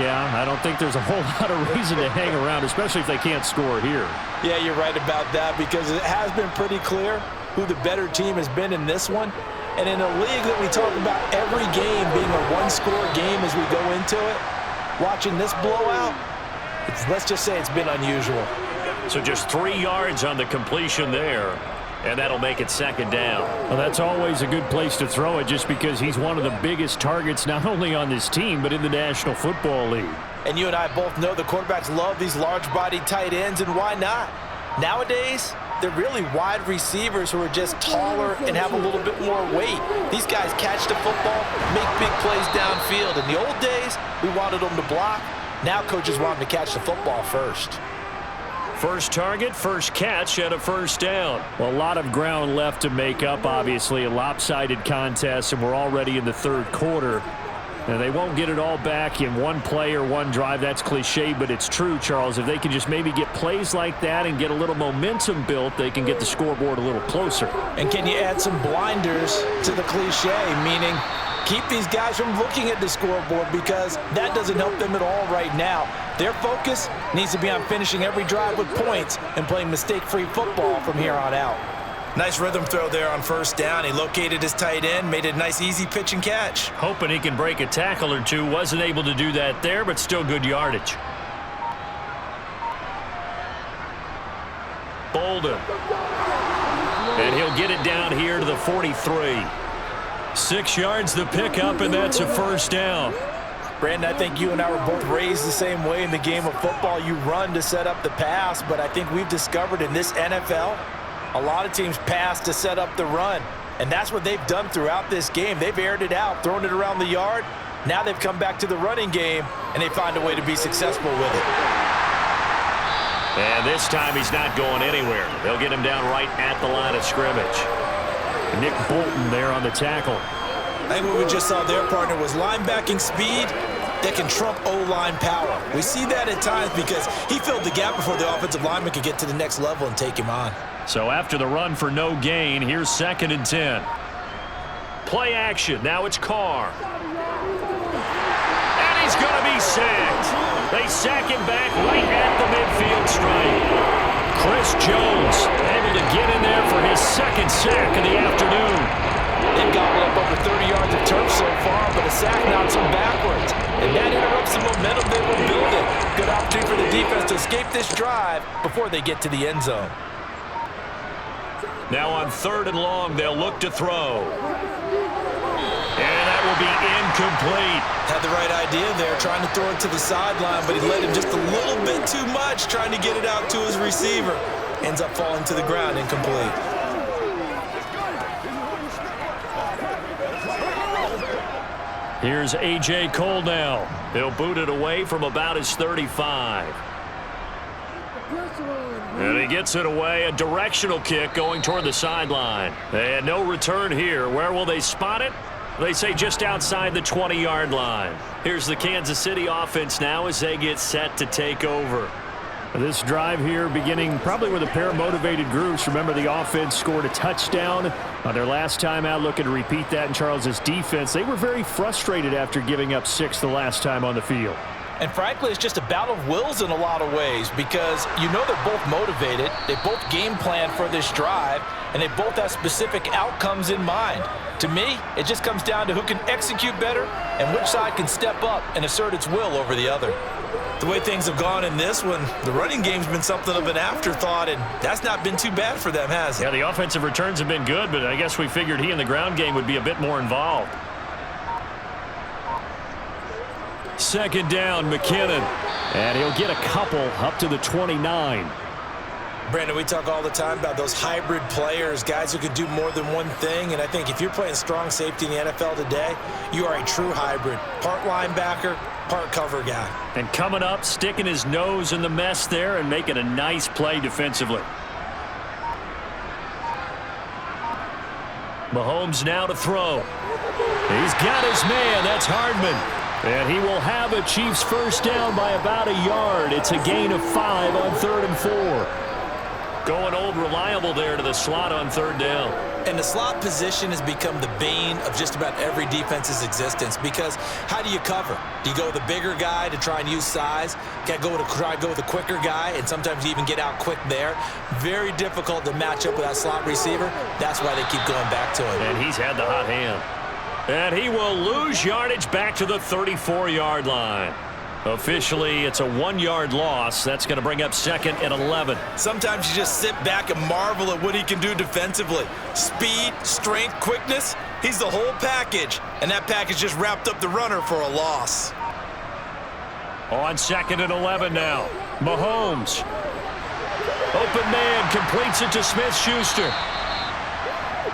A: Yeah, I don't think there's a whole lot of reason to hang around, especially if they can't score here.
B: Yeah, you're right about that because it has been pretty clear who the better team has been in this one. And in a league that we talk about every game being a one-score game as we go into it, watching this blowout, let's just say it's been unusual.
A: So just 3 yards on the completion there, and that'll make it second down. Well, that's always a good place to throw it just because he's one of the biggest targets not only on this team but in the National Football League.
B: And you and I both know the quarterbacks love these large-bodied tight ends, and why not? Nowadays, they're really wide receivers who are just taller and have a little bit more weight. These guys catch the football, make big plays downfield. In the old days, we wanted them to block. Now coaches want them to catch the football first.
A: First target, first catch, and a first down. Well, a lot of ground left to make up, obviously. A lopsided contest, and we're already in the third quarter. And they won't get it all back in one play or one drive. That's cliche, but it's true, Charles. If they can just maybe get plays like that and get a little momentum built, they can get the scoreboard a little closer.
B: And can you add some blinders to the cliche, meaning keep these guys from looking at the scoreboard because that doesn't help them at all right now. Their focus needs to be on finishing every drive with points and playing mistake-free football from here on out. Nice rhythm throw there on first down. He located his tight end, made it a nice easy pitch and catch.
A: Hoping he can break a tackle or two. Wasn't able to do that there, but still good yardage. Bolden. And he'll get it down here to the 43. 6 yards the pickup, and that's a first down.
B: Brandon, I think you and I were both raised the same way in the game of football. You run to set up the pass, but I think we've discovered in this NFL, a lot of teams pass to set up the run, and that's what they've done throughout this game. They've aired it out, thrown it around the yard. Now they've come back to the running game, and they find a way to be successful with it.
A: And this time he's not going anywhere. They'll get him down right at the line of scrimmage. Nick Bolton there on the tackle.
B: I think what we just saw there, partner, was linebacking speed that can trump O-line power. We see that at times because he filled the gap before the offensive lineman could get to the next level and take him on.
A: So after the run for no gain, here's 2nd and 10. Play action. Now it's Carr. And he's going to be sacked. They sack him back right at the midfield stripe. Chris Jones able to get in there for his 2nd sack of the afternoon.
B: They've gobbled up over 30 yards of turf so far, but a sack knocks them backwards. And that interrupts the momentum they were building. Good opportunity for the defense to escape this drive before they get to the end zone. Now on 3rd and long, they'll look to throw. And that will
A: be incomplete.
B: Had the right idea there, trying to throw it to the sideline, but he let him just a little bit too much, trying to get it out to his receiver. Ends up falling to the ground, incomplete.
A: Here's A.J. Cole now. He'll boot it away from about his 35. And he gets it away, a directional kick going toward the sideline. And no return here. Where will they spot it? They say just outside the 20-yard line. Here's the Kansas City offense now as they get set to take over. This drive here beginning probably with a pair of motivated groups. Remember, the offense scored a touchdown on their last time out, looking to repeat that in Charles's defense. They were very frustrated after giving up 6 the last time on the field.
B: And frankly, it's just a battle of wills in a lot of ways because you know they're both motivated, they both game plan for this drive, and they both have specific outcomes in mind. To me, it just comes down to who can execute better and which side can step up and assert its will over the other. The way things have gone in this one, the running game's been something of an afterthought, and that's not been too bad for them, has it?
A: Yeah, the offensive returns have been good, but I guess we figured he in the ground game would be a bit more involved. Second down, McKinnon. And he'll get a couple up to the 29.
B: Brandon, we talk all the time about those hybrid players, guys who could do more than one thing. And I think if you're playing strong safety in the NFL today, you are a true hybrid. Part linebacker, part cover guy.
A: And coming up, sticking his nose in the mess there and making a nice play defensively. Mahomes now to throw. He's got his man. That's Hardman. And he will have a Chiefs first down by about a yard. It's a gain of 5 on 3rd and 4. Going old reliable there to the slot on 3rd down.
B: And the slot position has become the bane of just about every defense's existence because how do you cover? Do you go with the bigger guy to try and use size? Try to go with the quicker guy, and sometimes you even get out quick there. Very difficult to match up with that slot receiver. That's why they keep going back to him.
A: And he's had the hot hand. And he will lose yardage back to the 34-yard line. Officially, it's a 1-yard loss. That's going to bring up 2nd and 11.
B: Sometimes you just sit back and marvel at what he can do defensively. Speed, strength, quickness, he's the whole package. And that package just wrapped up the runner for a loss.
A: On 2nd and 11 now. Mahomes. Open man, completes it to Smith-Schuster.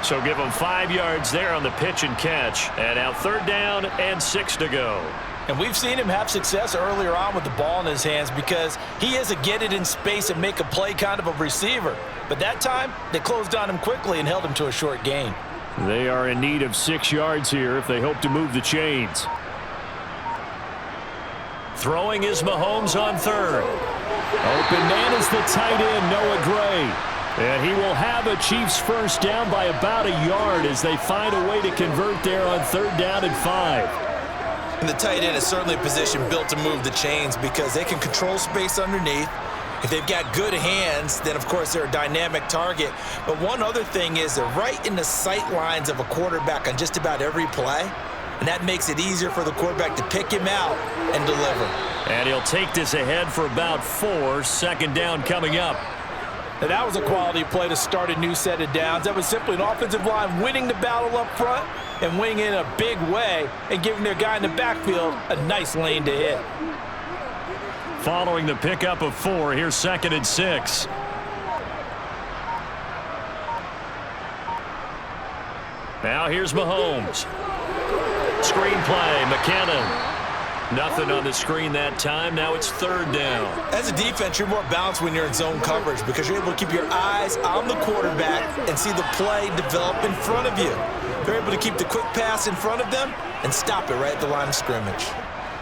A: So give him 5 yards there on the pitch and catch. And now 3rd down and 6 to go.
B: And we've seen him have success earlier on with the ball in his hands because he is a get it in space and make a play kind of a receiver. But that time, they closed on him quickly and held him to a short gain.
A: They are in need of 6 yards here if they hope to move the chains. Throwing is Mahomes on 3rd. Open man is the tight end, Noah Gray. And he will have a Chiefs first down by about a yard as they find a way to convert there on 3rd down and 5.
B: And the tight end is certainly a position built to move the chains because they can control space underneath. If they've got good hands, then, of course, they're a dynamic target. But one other thing is they're right in the sight lines of a quarterback on just about every play. And that makes it easier for the quarterback to pick him out and deliver.
A: And he'll take this ahead for about 4. 2nd down coming up.
B: Now, that was a quality play to start a new set of downs. That was simply an offensive line winning the battle up front and winning in a big way and giving their guy in the backfield a nice lane to hit.
A: Following the pickup of 4, here's 2nd and 6. Now here's Mahomes. Screen play, McKinnon. Nothing on the screen that time. Now it's 3rd down.
B: As a defense, you're more balanced when you're in zone coverage because you're able to keep your eyes on the quarterback and see the play develop in front of you. They're able to keep the quick pass in front of them and stop it right at the line of scrimmage.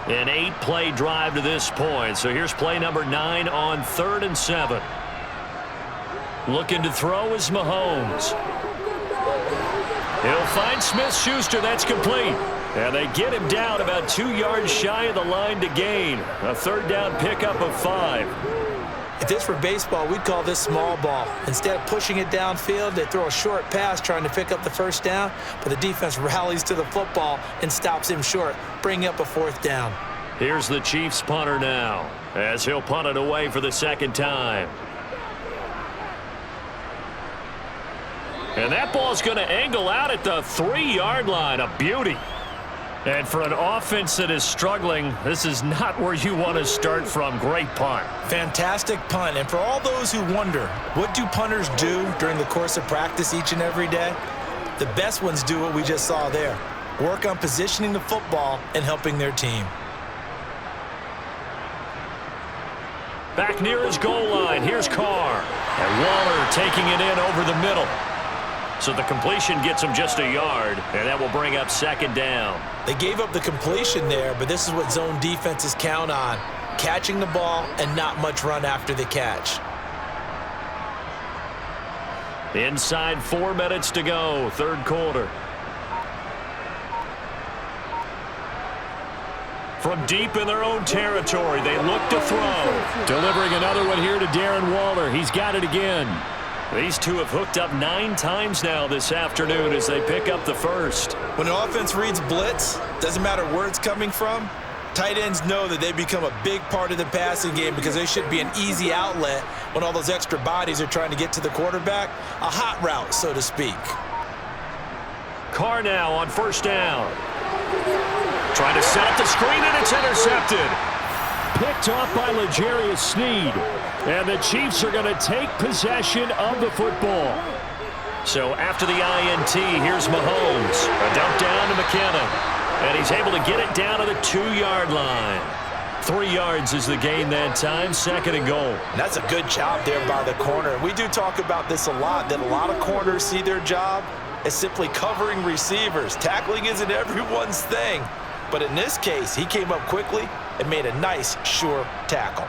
A: An 8-play drive to this point. So here's play number 9 on 3rd and 7. Looking to throw is Mahomes. He'll find Smith-Schuster. That's complete. And they get him down about 2 yards shy of the line to gain. A 3rd down pickup of 5.
B: If this were baseball, we'd call this small ball. Instead of pushing it downfield, they throw a short pass trying to pick up the first down, but the defense rallies to the football and stops him short, bringing up a 4th down.
A: Here's the Chiefs punter now, as he'll punt it away for the 2nd time. And that ball's going to angle out at the 3-yard line. A beauty. And for an offense that is struggling, this is not where you want to start from. Great punt.
B: Fantastic punt. And for all those who wonder, what do punters do during the course of practice each and every day? The best ones do what we just saw there. Work on positioning the football and helping their team.
A: Back near his goal line, here's Carr. And Waller taking it in over the middle. So the completion gets him just a yard, and that will bring up second down.
B: They gave up the completion there, but this is what zone defenses count on. Catching the ball and not much run after the catch.
A: Inside 4 minutes to go, third quarter. From deep in their own territory, they look to throw. Delivering another one here to Darren Waller. He's got it again. These two have hooked up 9 times now this afternoon as they pick up the first.
B: When an offense reads blitz, doesn't matter where it's coming from, tight ends know that they become a big part of the passing game because they should be an easy outlet when all those extra bodies are trying to get to the quarterback. A hot route, so to speak.
A: Carr now on first down. Trying to set up the screen, and it's intercepted. Picked off by L'Jarius Sneed. And the Chiefs are going to take possession of the football. So after the INT, here's Mahomes. A dump down to McKinnon. And he's able to get it down to the 2-yard line. 3 yards is the gain that time, second and goal.
B: And that's a good job there by the corner. We do talk about this a lot, that a lot of corners see their job as simply covering receivers. Tackling isn't everyone's thing. But in this case, he came up quickly and made a nice, sure tackle.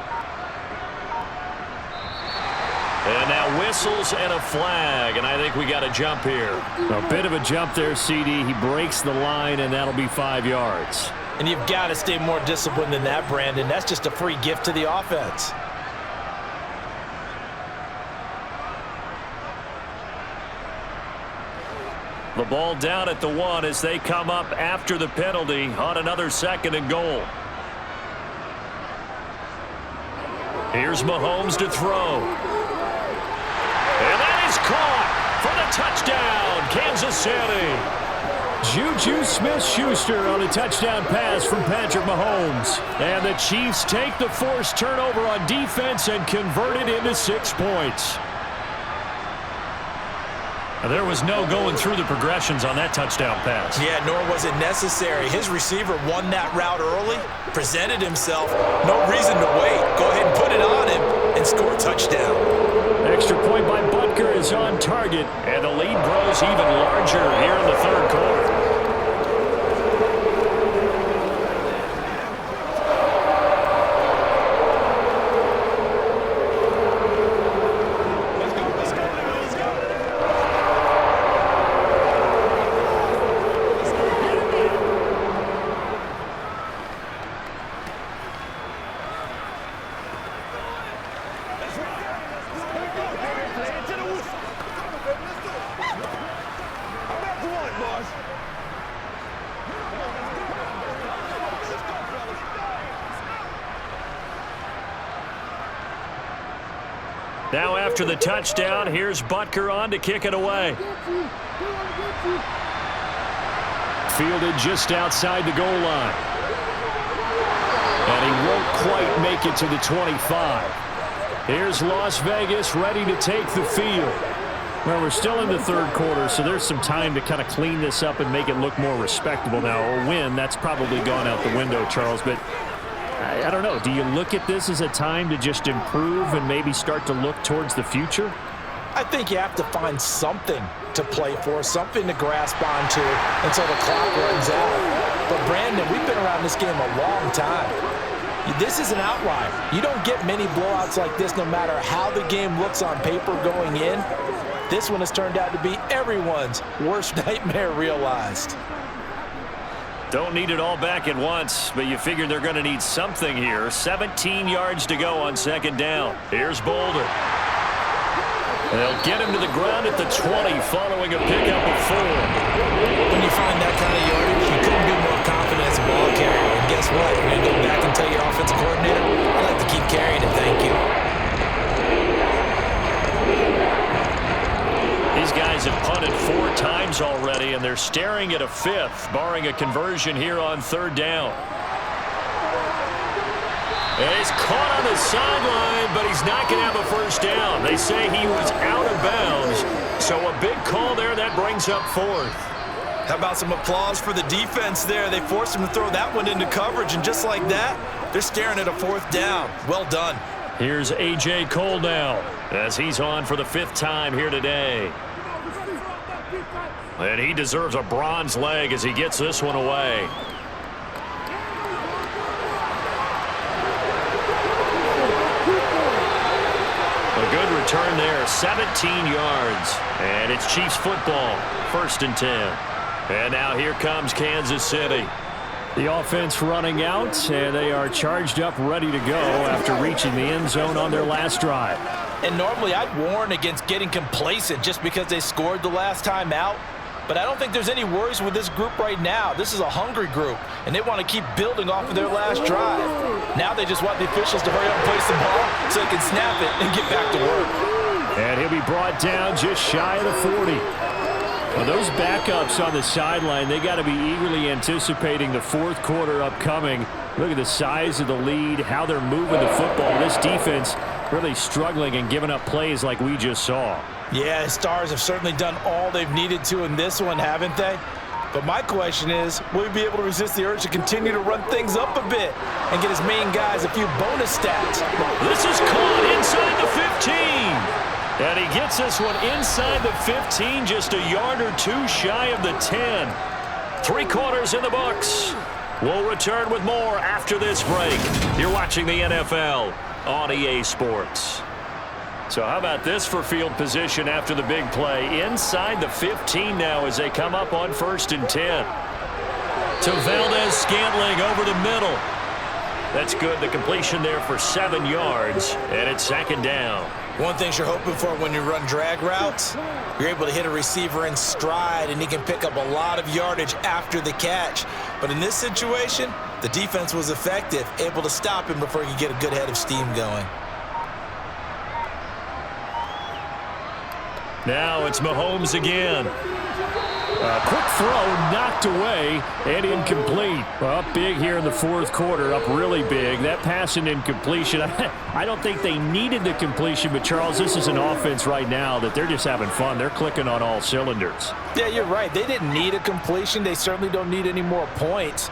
A: And now whistles and a flag, and I think we got a jump here. A bit of a jump there, CD. He breaks the line, and that'll be 5 yards.
B: And you've got to stay more disciplined than that, Brandon. That's just a free gift to the offense.
A: The ball down at the 1 as they come up after the penalty on another second and goal. Here's Mahomes to throw. And that is caught for the touchdown, Kansas City. Juju Smith-Schuster on a touchdown pass from Patrick Mahomes. And the Chiefs take the forced turnover on defense and convert it into 6 points. There was no going through the progressions on that touchdown pass.
B: Yeah, nor was it necessary. His receiver won that route early, presented himself. No reason to wait. Go ahead and put it on him and score a touchdown.
A: Extra point by Butker is on target, and the lead grows even larger here in the third quarter. Now after the touchdown, here's Butker on to kick it away. Fielded just outside the goal line. And he won't quite make it to the 25. Here's Las Vegas ready to take the field. Well, we're still in the third quarter, so there's some time to kind of clean this up and make it look more respectable now. A win, that's probably gone out the window, Charles, but I don't know. Do you look at this as a time to just improve and maybe start to look towards the future?
B: I think you have to find something to play for, something to grasp onto until the clock runs out. But, Brandon, we've been around this game a long time. This is an outlier. You don't get many blowouts like this no matter how the game looks on paper going in. This one has turned out to be everyone's worst nightmare realized.
A: Don't need it all back at once, but you figure they're going to need something here. 17 yards to go on second down. Here's Boulder. They'll get him to the ground at the 20 following a pickup of 4.
B: When you find that kind of yardage, you couldn't be more confident as a ball carrier. And guess what? You're going to go back and tell your offensive coordinator, I'd like to keep carrying it, thank you.
A: These guys have punted 4 times already, and they're staring at a fifth, barring a conversion here on third down. And he's caught on the sideline, but he's not going to have a first down. They say he was out of bounds, so a big call there that brings up fourth.
B: How about some applause for the defense there? They forced him to throw that one into coverage, and just like that, they're staring at a fourth down. Well done.
A: Here's A.J. Cole now, as he's on for the fifth time here today. And he deserves a bronze leg as he gets this one away. A good return there, 17 yards. And it's Chiefs football, 1st and 10. And now here comes Kansas City. The offense running out, and they are charged up, ready to go after reaching the end zone on their last drive.
B: And normally I'd warn against getting complacent just because they scored the last time out. But I don't think there's any worries with this group right now. This is a hungry group, and they want to keep building off of their last drive. Now they just want the officials to hurry up and place the ball so they can snap it and get back to work.
A: And he'll be brought down just shy of the 40. Well, those backups on the sideline, they got to be eagerly anticipating the fourth quarter upcoming. Look at the size of the lead, how they're moving the football. This defense really struggling and giving up plays like we just saw.
B: Yeah, the Stars have certainly done all they've needed to in this one, haven't they? But my question is, will we be able to resist the urge to continue to run things up a bit and get his main guys a few bonus stats?
A: This is caught inside the 15. And he gets this one inside the 15, just a yard or two shy of the 10. 3 quarters in the books. We'll return with more after this break. You're watching the NFL on EA Sports. So how about this for field position after the big play? Inside the 15 now as they come up on 1st and 10. To Valdez-Scantling over the middle. That's good. The completion there for 7 yards, and it's 2nd down.
B: One thing you're hoping for when you run drag routes, you're able to hit a receiver in stride, and he can pick up a lot of yardage after the catch. But in this situation, the defense was effective, able to stop him before he could get a good head of steam going.
A: Now it's Mahomes again. A quick throw knocked away and incomplete. Up big here in the fourth quarter, up really big. That pass and incompletion, I don't think they needed the completion, but Charles, this is an offense right now that they're just having fun. They're clicking on all cylinders.
B: Yeah, you're right. They didn't need a completion. They certainly don't need any more points,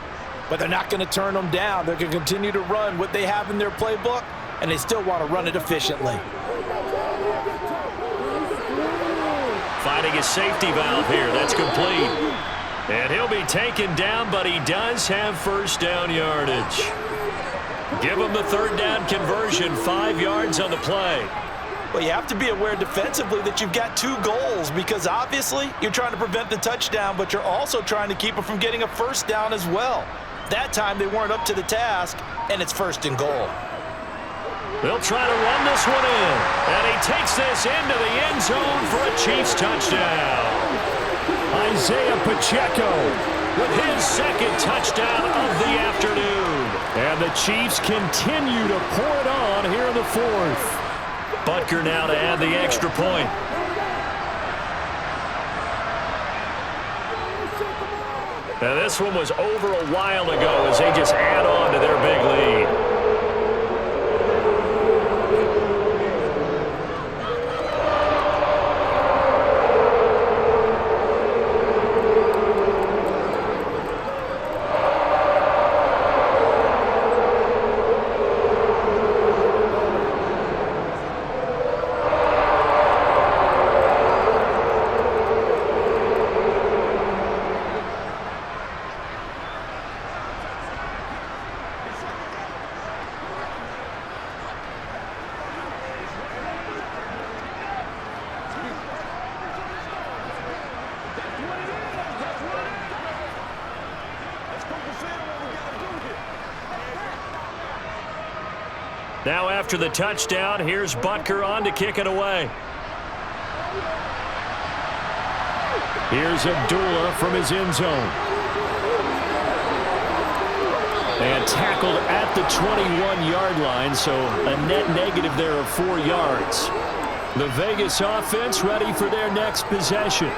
B: but they're not going to turn them down. They're going to continue to run what they have in their playbook, and they still want to run it efficiently.
A: Finding a safety valve here. That's complete. And he'll be taken down, but he does have first down yardage. Give him the 3rd down conversion, 5 yards on the play.
B: Well, you have to be aware defensively that you've got 2 goals because obviously you're trying to prevent the touchdown, but you're also trying to keep it from getting a first down as well. That time they weren't up to the task, and it's 1st and goal.
A: They'll try to run this one in, and he takes this into the end zone for a Chiefs touchdown. Isaiah Pacheco with his 2nd touchdown of the afternoon. And the Chiefs continue to pour it on here in the 4th. Butker now to add the extra point. Now this one was over a while ago as they just add on to their big lead. Now after the touchdown, here's Butker on to kick it away. Here's Abdullah from his end zone. And tackled at the 21-yard line, so a net negative there of 4 yards. The Vegas offense ready for their next possession.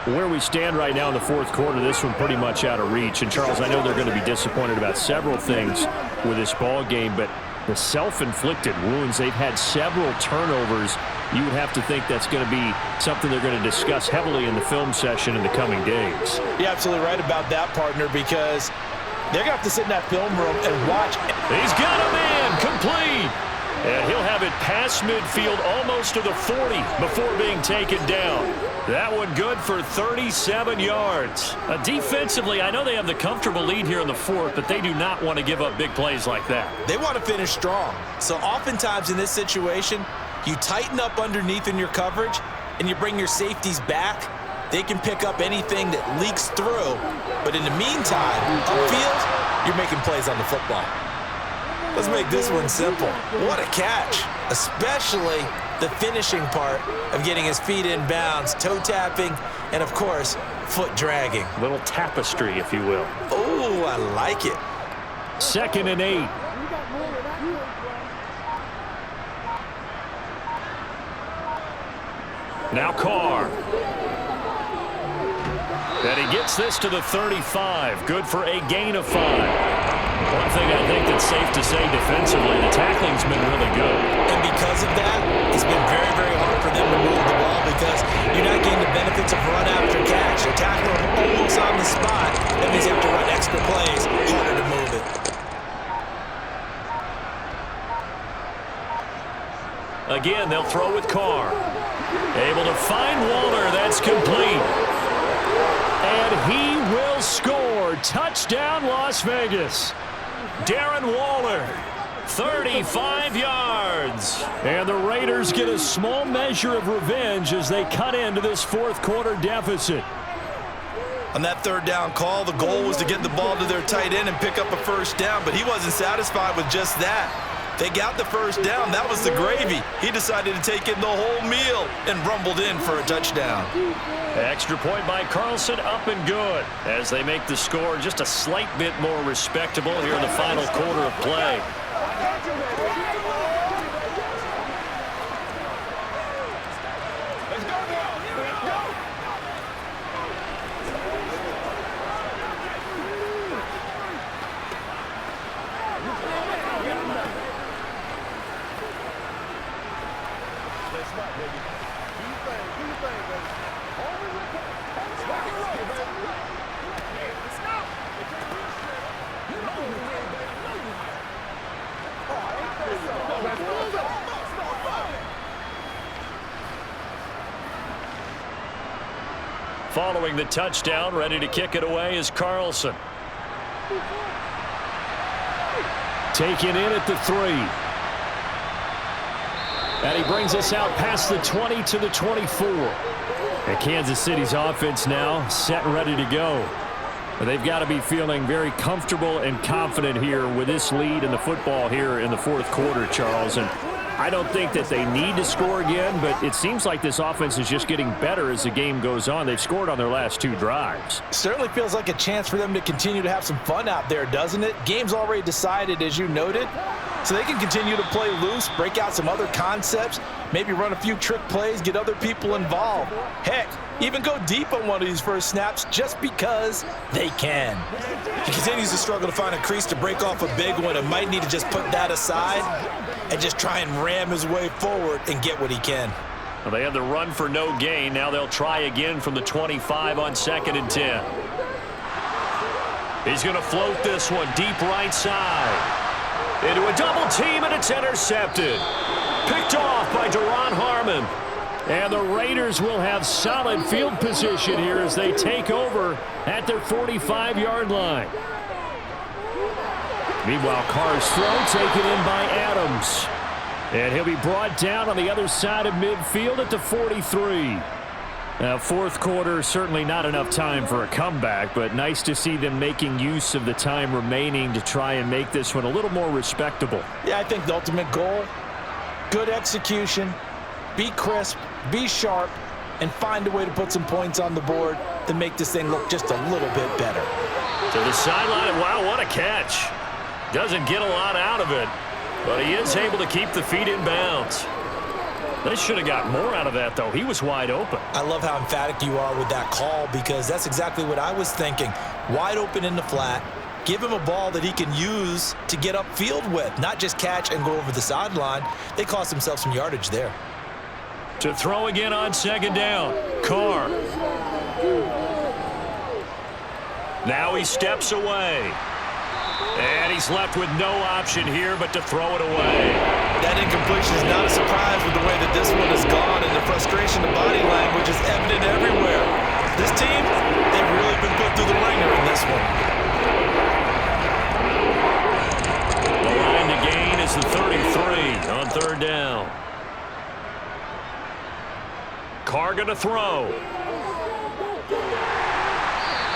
A: Where we stand right now in the fourth quarter, this one pretty much out of reach. And, Charles, I know they're going to be disappointed about several things with this ball game, but the self-inflicted wounds, they've had several turnovers. You would have to think that's going to be something they're going to discuss heavily in the film session in the coming days.
B: You're absolutely right about that, partner, because they're going to have to sit in that film room and watch.
A: He's got a man complete. And he'll have it past midfield almost to the 40 before being taken down. That one good for 37 yards. Defensively, I know they have the comfortable lead here in the fourth, but they do not want to give up big plays like that.
B: They want to finish strong. So oftentimes in this situation, you tighten up underneath in your coverage and you bring your safeties back. They can pick up anything that leaks through. But in the meantime, upfield, you're making plays on the football. Let's make this one simple. What a catch, especially the finishing part of getting his feet in bounds, toe tapping, and of course, foot dragging.
A: Little tapestry, if you will.
B: Oh, I like it.
A: 2nd and 8. Now Carr. And he gets this to the 35. Good for a gain of 5. One thing I think that's safe to say defensively, the tackling's been really good.
B: And because of that, it's been very, very hard for them to move the ball because you're not getting the benefits of run after catch. You're tackling almost on the spot. That means you have to run extra plays, harder to move it.
A: Again, they'll throw with Carr. Able to find Waller. That's complete. And he will score. Touchdown, Las Vegas. Darren Waller, 35 yards. And the Raiders get a small measure of revenge as they cut into this fourth quarter deficit.
B: On that third down call, the goal was to get the ball to their tight end and pick up a first down, but he wasn't satisfied with just that. They got the first down. That was the gravy. He decided to take in the whole meal and rumbled in for a touchdown.
A: Extra point by Carlson, up and good, as they make the score just a slight bit more respectable here in the final quarter of play. Following the touchdown, ready to kick it away is Carlson. Taken in at the 3. And he brings us out past the 20 to the 24. And Kansas City's offense now set and ready to go. But they've got to be feeling very comfortable and confident here with this lead in the football here in the fourth quarter, Charles. And I don't think that they need to score again, but it seems like this offense is just getting better as the game goes on. They've scored on their last 2 drives.
B: Certainly feels like a chance for them to continue to have some fun out there, doesn't it? Game's already decided, as you noted, so they can continue to play loose, break out some other concepts, maybe run a few trick plays, get other people involved. Heck, even go deep on one of these first snaps just because they can. He continues to struggle to find a crease to break off a big one and might need to just put that aside and just try and ram his way forward and get what he can.
A: Well, they had the run for no gain. Now they'll try again from the 25 on 2nd and 10. He's going to float this one deep right side. Into a double team, and it's intercepted. Picked off by Deron Harmon. And the Raiders will have solid field position here as they take over at their 45-yard line. Meanwhile, Carr's throw taken in by Adams. And he'll be brought down on the other side of midfield at the 43. Now, fourth quarter, certainly not enough time for a comeback, but nice to see them making use of the time remaining to try and make this one a little more respectable.
B: Yeah, I think the ultimate goal, good execution, be crisp, be sharp, and find a way to put some points on the board to make this thing look just a little bit better.
A: To the sideline, wow, what a catch. Doesn't get a lot out of it, but he is able to keep the feet in bounds. They should have got more out of that, though. He was wide open.
B: I love how emphatic you are with that call because that's exactly what I was thinking. Wide open in the flat. Give him a ball that he can use to get upfield with, not just catch and go over the sideline. They cost themselves some yardage there.
A: To throw again on second down. Carr. Now he steps away. And he's left with no option here but to throw it away.
B: That incompletion is not a surprise with the way that this one has gone, and the frustration, the body language is evident everywhere. This team, they've really been put through the ringer in this one.
A: The line to gain is the 33 on third down. Carr going to throw.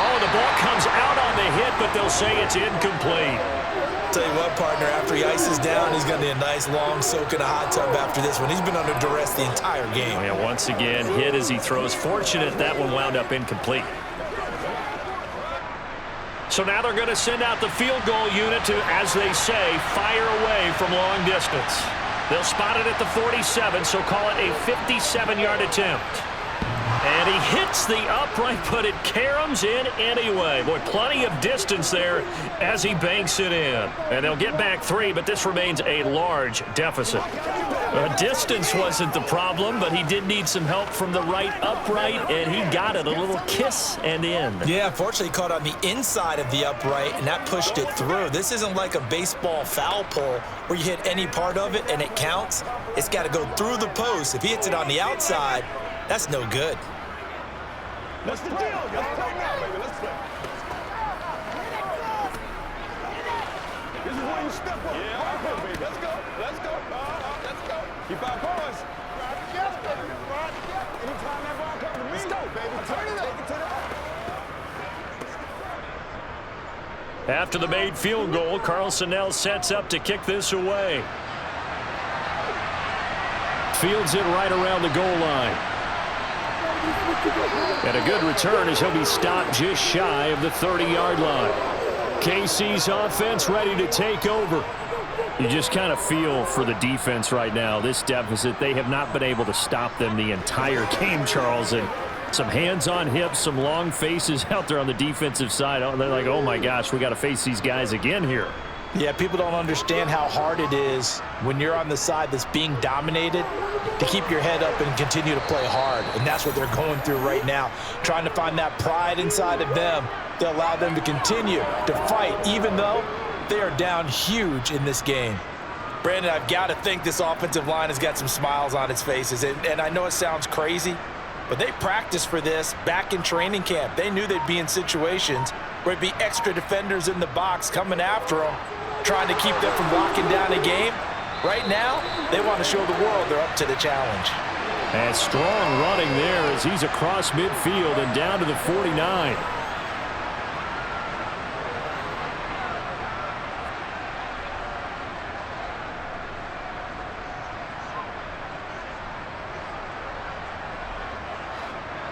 A: Oh, the ball comes out on the hit, but they'll say it's incomplete.
B: Tell you what, partner, after he ices down, he's going to need a nice long soak in a hot tub after this one. He's been under duress the entire game.
A: Oh, yeah, once again, hit as he throws. Fortunate that one wound up incomplete. So now they're going to send out the field goal unit to, as they say, fire away from long distance. They'll spot it at the 47, so call it a 57-yard attempt. And he hits the upright, but it caroms in anyway. Boy, plenty of distance there as he banks it in. And they'll get back 3, but this remains a large deficit. Distance wasn't the problem, but he did need some help from the right upright, and he got it. A little kiss and in.
B: Yeah, unfortunately caught on the inside of the upright, and that pushed it through. This isn't like a baseball foul pole where you hit any part of it and it counts. It's got to go through the post. If he hits it on the outside, that's no good.
D: What's the deal? Let's play now, baby. Let's play. This is where you step up. Yeah, baby. Let's go. Let's go. Let's go. Keep our points. Yes, baby. Anytime that ball comes to me, let's go, baby. Turn it up. Take it to the
A: After the made field goal, Carlson now sets up to kick this away. Fields it right around the goal line. And a good return as he'll be stopped just shy of the 30-yard line. KC's offense ready to take over. You just kind of feel for the defense right now. This deficit, they have not been able to stop them the entire game, Charles. And some hands on hips, some long faces out there on the defensive side. Oh, they're like, oh, my gosh, we got to face these guys again here.
B: Yeah, people don't understand how hard it is when you're on the side that's being dominated to keep your head up and continue to play hard. And that's what they're going through right now, trying to find that pride inside of them to allow them to continue to fight, even though they are down huge in this game. Brandon, I've got to think this offensive line has got some smiles on its faces. And I know it sounds crazy, but they practiced for this back in training camp. They knew they'd be in situations where it'd be extra defenders in the box coming after them, trying to keep them from locking down a game. Right now, they want to show the world they're up to the challenge.
A: And strong running there as he's across midfield and down to the 49.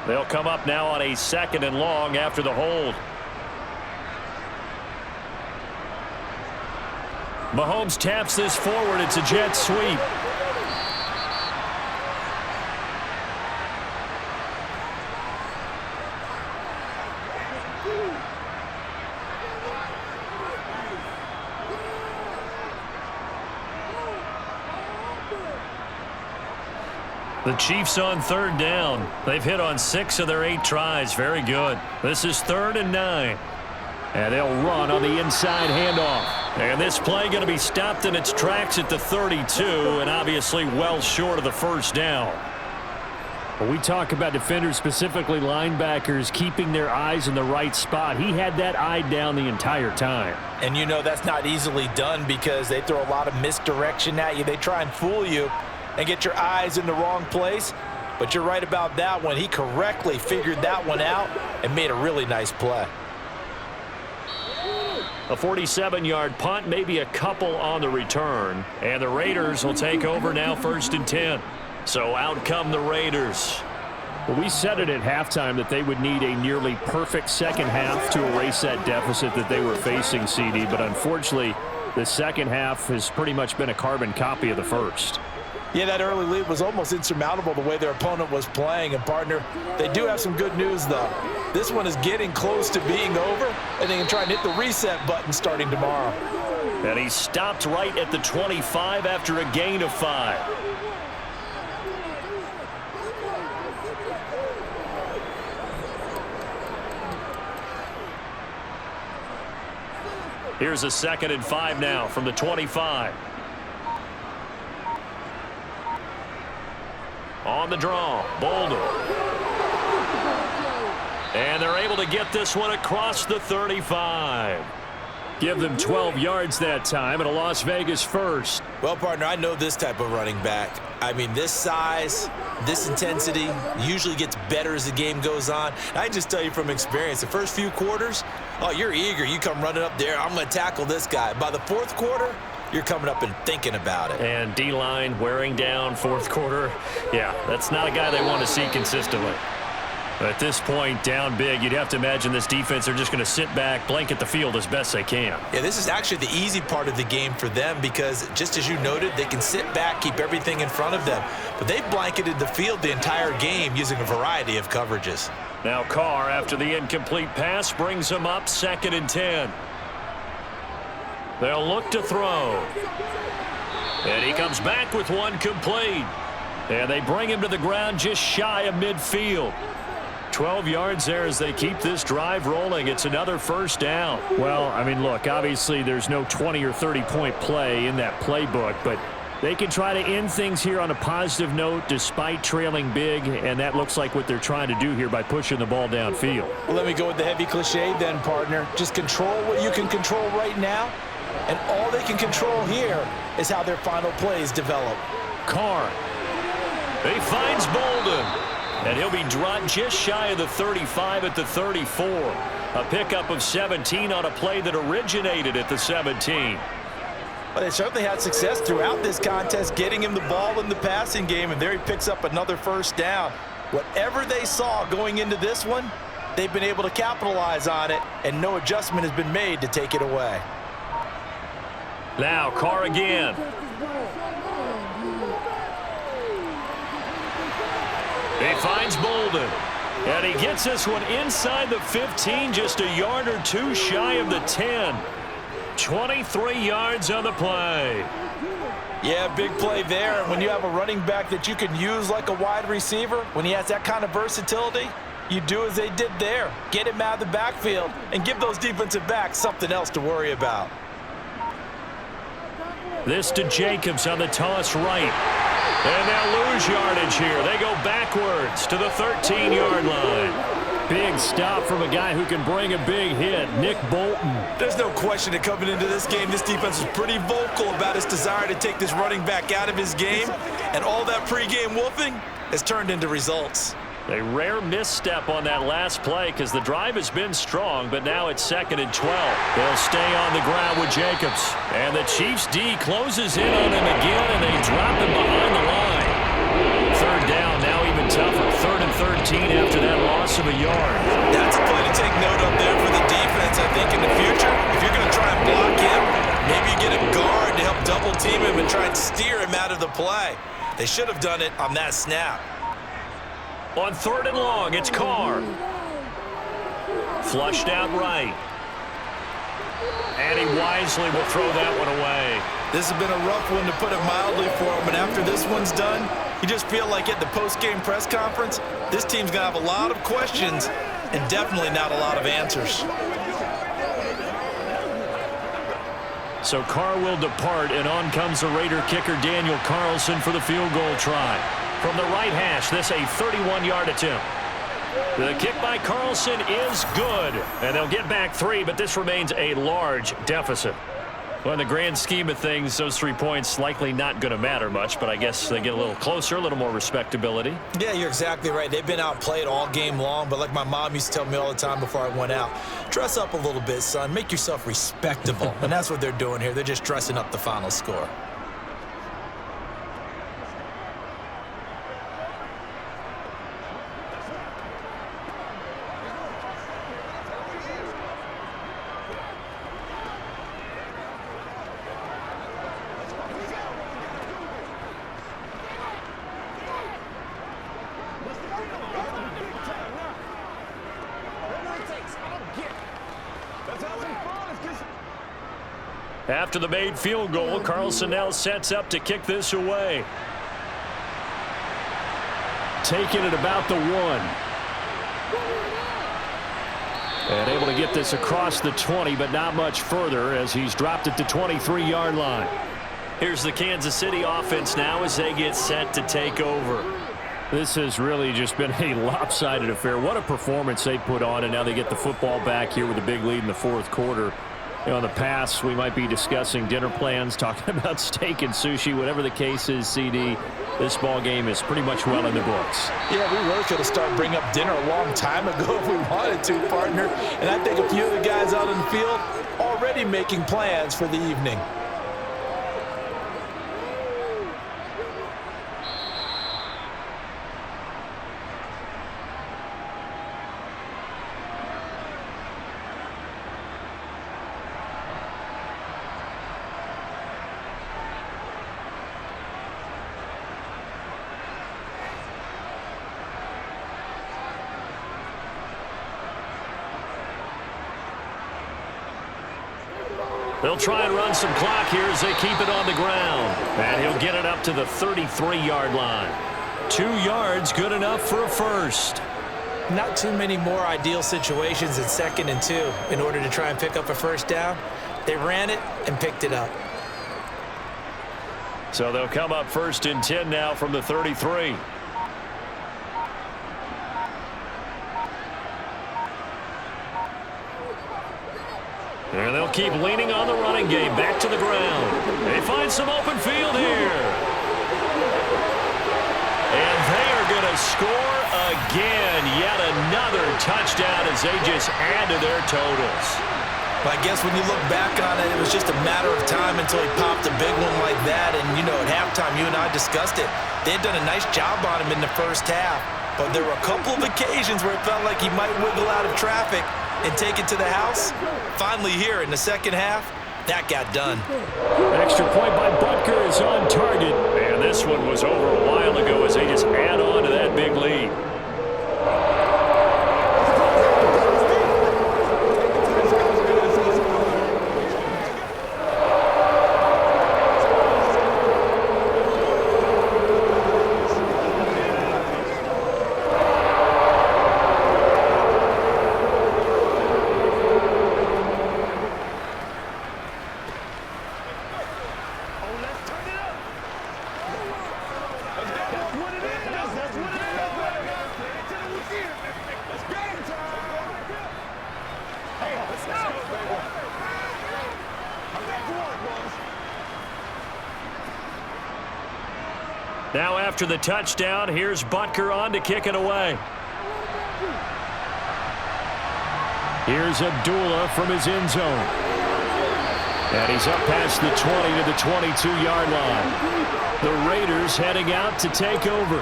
A: They'll come up now on a 2nd and long after the hold. Mahomes taps this forward. It's a jet sweep. The Chiefs on 3rd down. They've hit on 6 of their 8 tries. Very good. This is 3rd and 9. And they'll run on the inside handoff. And this play going to be stopped in its tracks at the 32, and obviously well short of the first down. When we talk about defenders, specifically linebackers, keeping their eyes in the right spot, he had that eye down the entire time.
B: And you know that's not easily done because they throw a lot of misdirection at you. They try and fool you and get your eyes in the wrong place. But you're right about that one. He correctly figured that one out and made a really nice play.
A: A 47-yard punt, maybe a couple on the return. And the Raiders will take over now 1st and 10. So out come the Raiders. Well, we said it at halftime that they would need a nearly perfect second half to erase that deficit that they were facing, CD. But unfortunately, the second half has pretty much been a carbon copy of the first.
B: Yeah, that early lead was almost insurmountable the way their opponent was playing. And, partner, they do have some good news, though. This one is getting close to being over, and they can try and hit the reset button starting tomorrow.
A: And he stopped right at the 25 after a gain of 5. Here's a 2nd and 5 now from the 25. On the draw, Bolden. And they're able to get this one across the 35. Give them 12 yards that time, and a Las Vegas first.
B: Well, partner, I know this type of running back. I mean, this size, this intensity usually gets better as the game goes on. I just tell you from experience, the first few quarters, oh, you're eager. You come running up there, I'm going to tackle this guy. By the 4th quarter, you're coming up and thinking about it.
A: And D-line wearing down 4th quarter. Yeah, that's not a guy they want to see consistently. At this point, down big, you'd have to imagine this defense are just going to sit back, blanket the field as best they can.
B: Yeah, this is actually the easy part of the game for them because, just as you noted, they can sit back, keep everything in front of them. But they've blanketed the field the entire game using a variety of coverages.
A: Now Carr, after the incomplete pass, brings him up 2nd and 10. They'll look to throw. And he comes back with one complete. And they bring him to the ground just shy of midfield. 12 yards there as they keep this drive rolling. It's another 1st down. Well, I mean, look, obviously there's no 20 or 30-point play in that playbook, but they can try to end things here on a positive note despite trailing big, and that looks like what they're trying to do here by pushing the ball downfield.
B: Well, let me go with the heavy cliche then, partner. Just control what you can control right now, and all they can control here is how their final plays develop.
A: Carr. He finds Bolden. And he'll be dropped just shy of the 35 at the 34. A pickup of 17 on a play that originated at the 17.
B: Well, they certainly had success throughout this contest, getting him the ball in the passing game, and there he picks up another 1st down. Whatever they saw going into this one, they've been able to capitalize on it, and no adjustment has been made to take it away.
A: Now Carr again. He finds Bolden, and he gets this one inside the 15, just a yard or 2 shy of the 10. 23 yards on the play.
B: Yeah, big play there. And when you have a running back that you can use like a wide receiver, when he has that kind of versatility, you do as they did there. Get him out of the backfield and give those defensive backs something else to worry about.
A: This to Jacobs on the toss right. And they'll lose yardage here. They go backwards to the 13-yard line. Big stop from a guy who can bring a big hit, Nick Bolton.
B: There's no question that coming into this game, this defense was pretty vocal about its desire to take this running back out of his game. And all that pregame wolfing has turned into results.
A: A rare misstep on that last play because the drive has been strong, but now it's 2nd and 12. They'll stay on the ground with Jacobs. And the Chiefs' D closes in on him again, and they drop him behind the line. 3rd down, now even tougher. 3rd and 13 after that loss of a yard.
B: That's a play to take note of there for the defense. I think in the future, if you're going to try and block him, maybe you get a guard to help double team him and try and steer him out of the play. They should have done it on that snap.
A: On 3rd and long, it's Carr. Flushed out right. And he wisely will throw that one away.
B: This has been a rough one, to put it mildly, for him. And after this one's done, you just feel like at the post-game press conference, this team's going to have a lot of questions and definitely not a lot of answers.
A: So Carr will depart, and on comes the Raider kicker Daniel Carlson for the field goal try. From the right hash, this a 31-yard attempt. The kick by Carlson is good, and they'll get back 3, but this remains a large deficit. Well, in the grand scheme of things, those 3 points likely not going to matter much, but I guess they get a little closer, a little more respectability.
B: Yeah, you're exactly right. They've been outplayed all game long, but like my mom used to tell me all the time before I went out, dress up a little bit, son. Make yourself respectable. And that's what they're doing here. They're just dressing up the final score.
A: After the made field goal, Carlson now sets up to kick this away. Taking it about the 1. And able to get this across the 20, but not much further as he's dropped it to 23-yard line. Here's the Kansas City offense now as they get set to take over. This has really just been a lopsided affair. What a performance they put on, and now they get the football back here with a big lead in the fourth quarter. You know, in the past, we might be discussing dinner plans, talking about steak and sushi, whatever the case is, CD. This ball game is pretty much well in the books.
B: Yeah, we really could have started bringing up dinner a long time ago if we wanted to, partner. And I think a few of the guys out on the field already making plans for the evening.
A: They'll try and run some clock here as they keep it on the ground. And he'll get it up to the 33-yard line. 2 yards, good enough for a first.
B: Not too many more ideal situations in 2nd and 2 in order to try and pick up a first down. They ran it and picked it up.
A: So they'll come up 1st and 10 now from the 33. And they'll keep leaning on the running game. Back to the ground. They find some open field here. And they are going to score again. Yet another touchdown as they just add to their totals.
B: But I guess when you look back on it, it was just a matter of time until he popped a big one like that. And, you know, at halftime, you and I discussed it. They had done a nice job on him in the first half. But there were a couple of occasions where it felt like he might wiggle out of traffic and take it to the house. Finally here in the second half, that got done.
A: Extra point by Butker is on target. And this one was over a while ago as they just add on to that big lead. Now after the touchdown, here's Butker on to kick it away. Here's Abdullah from his end zone. And he's up past the 20 to the 22-yard line. The Raiders heading out to take over.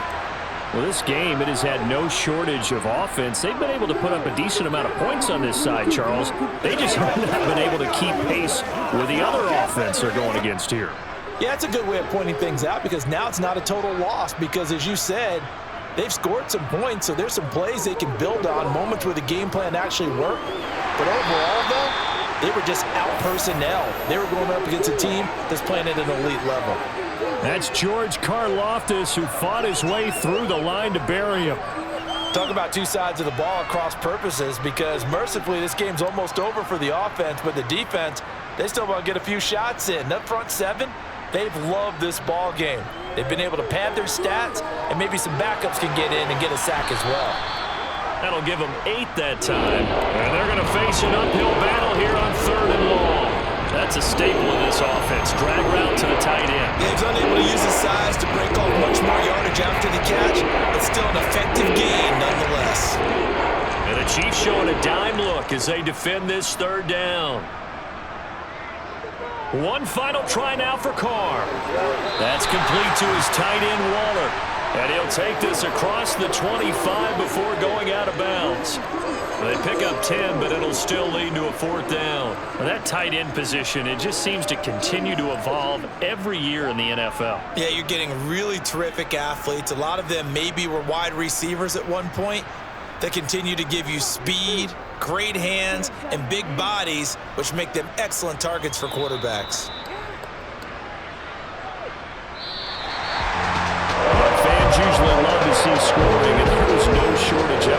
A: Well, this game, it has had no shortage of offense. They've been able to put up a decent amount of points on this side, Charles. They just haven't been able to keep pace with the other offense they're going against here.
B: Yeah, it's a good way of pointing things out because now it's not a total loss because, as you said, they've scored some points, so there's some plays they can build on, moments where the game plan actually worked. But overall, though, they were just out-personnel. They were going up against a team that's playing at an elite level.
A: That's George Karlaftis, who fought his way through the line to bury him.
B: Talk about two sides of the ball at cross purposes because, mercifully, this game's almost over for the offense, but the defense, they still want to get a few shots in. That front seven, they've loved this ball game. They've been able to pad their stats, and maybe some backups can get in and get a sack as well.
A: That'll give them 8 that time. And they're going to face an uphill battle here on 3rd and long. That's a staple of this offense. Drag route to the tight end.
B: He's unable to use his size to break off much more yardage after the catch, but still an effective gain nonetheless.
A: And the Chiefs showing a dime look as they defend this 3rd down. One final try now for Carr. That's complete to his tight end, Waller. And he'll take this across the 25 before going out of bounds. They pick up 10, but it'll still lead to a 4th down. And that tight end position, it just seems to continue to evolve every year in the NFL.
B: Yeah, you're getting really terrific athletes. A lot of them maybe were wide receivers at one point that continue to give you speed, great hands, and big bodies, which make them excellent targets for quarterbacks.
A: Fans usually love to see scoring, and there's no shortage of